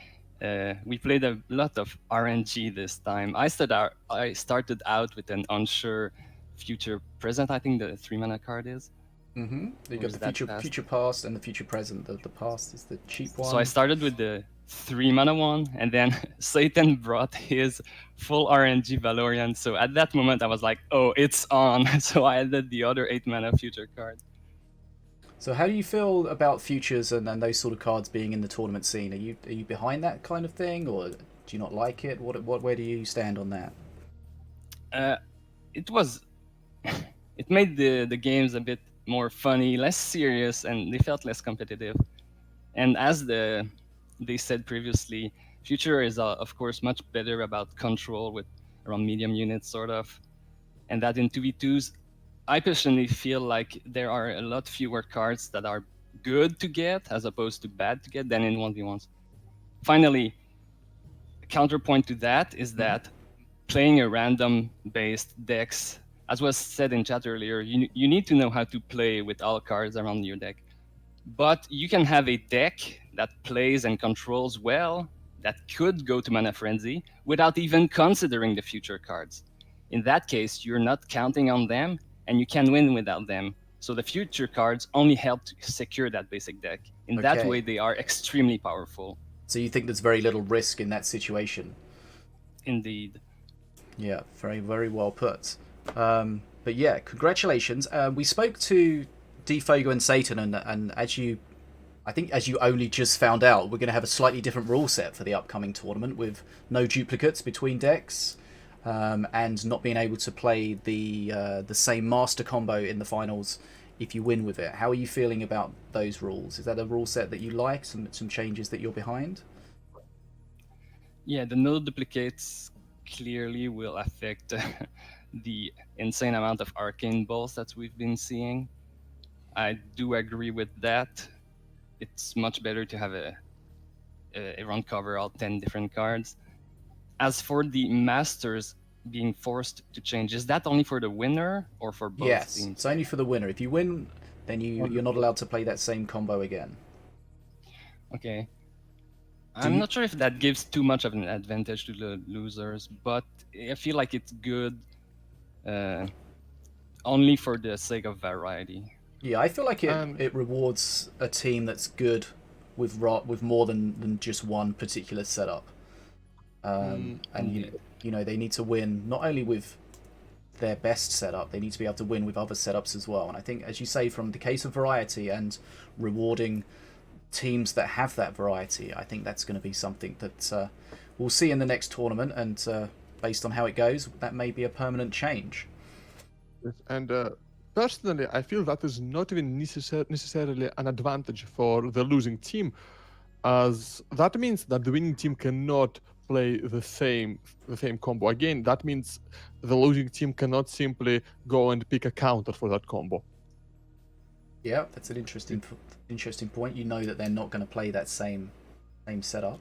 we played a lot of RNG this time. I started out with an unsure future present, I think the 3-mana card is. Mm-hmm. You got the future past and the future present. The past is the cheap one. So I started with the 3-mana one, and then Saytin brought his full RNG Valorian. So at that moment, I was like, oh, it's on. So I added the other 8-mana future card. So how do you feel about futures and those sort of cards being in the tournament scene? Are you behind that kind of thing, or do you not like it? Where do you stand on that? It made the games a bit more funny, less serious, and they felt less competitive. And as they said previously, Future is of course much better about control with around medium units, sort of, and that in 2v2s, I personally feel like there are a lot fewer cards that are good to get as opposed to bad to get than in 1v1s. Finally, counterpoint to that is that playing a random based decks as was said in chat earlier, you need to know how to play with all cards around your deck. But you can have a deck that plays and controls well, that could go to Mana Frenzy without even considering the future cards. In that case, you're not counting on them, and you can win without them. So the future cards only help to secure that basic deck. In that Okay. way, they are extremely powerful. So you think there's very little risk in that situation? Indeed. Yeah, very, very well put. But yeah, congratulations. We spoke to DfogoX and Saytin, and I think as you only just found out, we're going to have a slightly different rule set for the upcoming tournament with no duplicates between decks, and not being able to play the same master combo in the finals if you win with it. How are you feeling about those rules? Is that a rule set that you like? Some changes that you're behind? Yeah, the no duplicates clearly will affect the insane amount of arcane balls that we've been seeing. I do agree with that. It's much better to have a run cover all 10 different cards. As for the masters being forced to change, is that only for the winner or for both Yes, teams? it's only for the winner. If you win, then you're not allowed to play that same combo again. Okay. I'm not sure if that gives too much of an advantage to the losers, but I feel like it's good only for the sake of variety. Yeah, I feel like it rewards a team that's good with more than just one particular setup. And you know they need to win not only with their best setup, they need to be able to win with other setups as well. And I think, as you say, from the case of variety and rewarding teams that have that variety, I think that's going to be something that we'll see in the next tournament, and based on how it goes, that may be a permanent change. And personally, I feel that is not even necessarily an advantage for the losing team, as that means that the winning team cannot play the same combo again. That means the losing team cannot simply go and pick a counter for that combo. Yeah, that's an interesting point. You know that they're not going to play that same setup.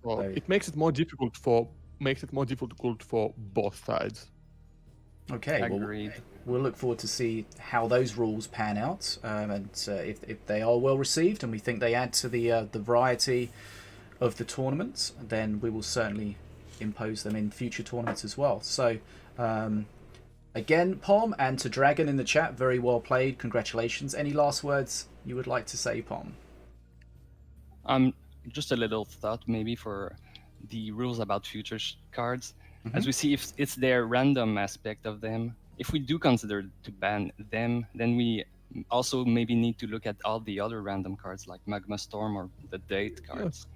Well, So it makes it more difficult for both sides. okay, Agreed. We'll look forward to see how those rules pan out, and if they are well received and we think they add to the variety of the tournaments, then we will certainly impose them in future tournaments as well. So again, Pom, and to Dragon in the chat, very well played. Congratulations. Any last words you would like to say, Pom? Just a little thought maybe for the rules about future cards. As we see, if it's their random aspect of them, if we do consider to ban them, then we also maybe need to look at all the other random cards like Magma Storm or the Date cards.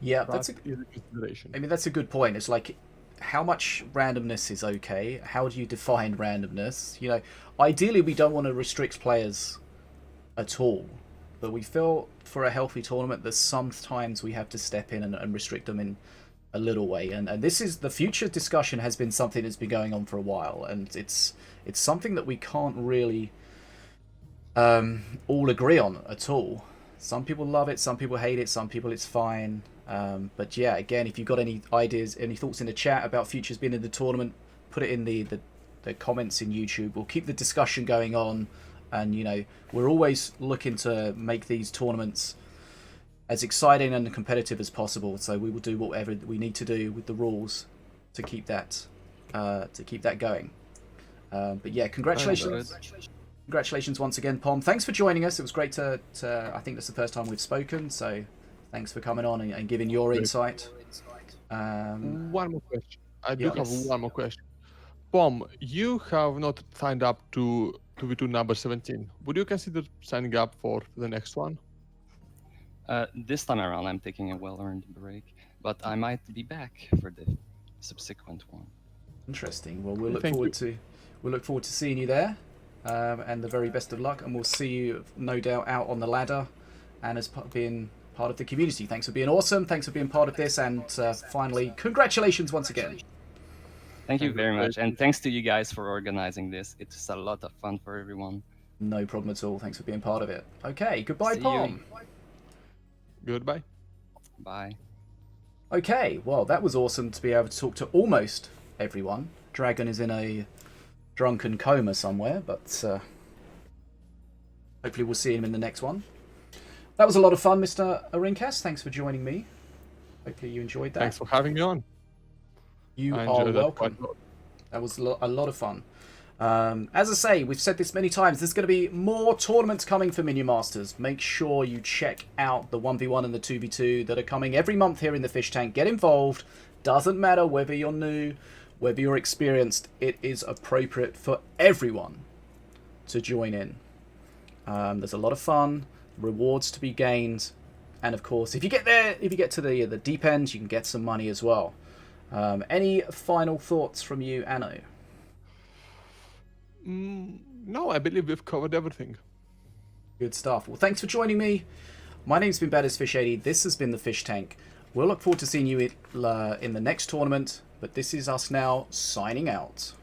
Yeah, That is a consideration. I mean, that's a good point. It's like, how much randomness is okay? How do you define randomness? You know, ideally we don't want to restrict players at all, but we feel for a healthy tournament that sometimes we have to step in and restrict them in a little way. And this is the future discussion has been something that's been going on for a while, and it's something that we can't really all agree on at all. Some people love it, some people hate it, some people it's fine. But yeah, again, if you've got any ideas, any thoughts in the chat about futures being in the tournament, put it in the comments in YouTube. We'll keep the discussion going on, and you know, we're always looking to make these tournaments as exciting and competitive as possible. So we will do whatever we need to do with the rules to keep that going. But yeah, congratulations. Congratulations once again, Pom. Thanks for joining us. It was great to I think that's the first time we've spoken, so thanks for coming on and giving your insight. One more question. I do have Yes. one more question. Pom, you have not signed up to 2v2 number 17. Would you consider signing up for the next one? This time around, I'm taking a well-earned break, but I might be back for the subsequent one. Interesting. Well, we'll look Thank forward to seeing you there, and the very best of luck. And we'll see you, no doubt, out on the ladder, and as being part of the community. Thanks for being awesome. Thanks for being part of this, and finally, congratulations once again. Thank you very much, and thanks to you guys for organizing this. It's a lot of fun for everyone. No problem at all. Thanks for being part of it. Okay, goodbye, See you. Pom. Goodbye. Bye. Okay, well, that was awesome to be able to talk to almost everyone Dragon is in a drunken coma somewhere, but hopefully we'll see him in the next one. That was a lot of fun, Mr. AnnoArincass. Thanks for joining me. Hopefully you enjoyed that. Thanks for having me on. You I are enjoyed that welcome. quite a lot. That was a lot of fun. As I say, we've said this many times, there's going to be more tournaments coming for Minion Masters. Make sure you check out the 1v1 and the 2v2 that are coming every month here in the Fish Tank. Get involved. Doesn't matter whether you're new, whether you're experienced. It is appropriate for everyone to join in. There's a lot of fun, rewards to be gained, and of course, if you get to the deep end, you can get some money as well. Any final thoughts from you, Anno? No, I believe we've covered everything. Good stuff. Well, thanks for joining me. My name's been BadAsFish80. This has been the Fish Tank. We'll look forward to seeing you in the next tournament, but this is us now signing out.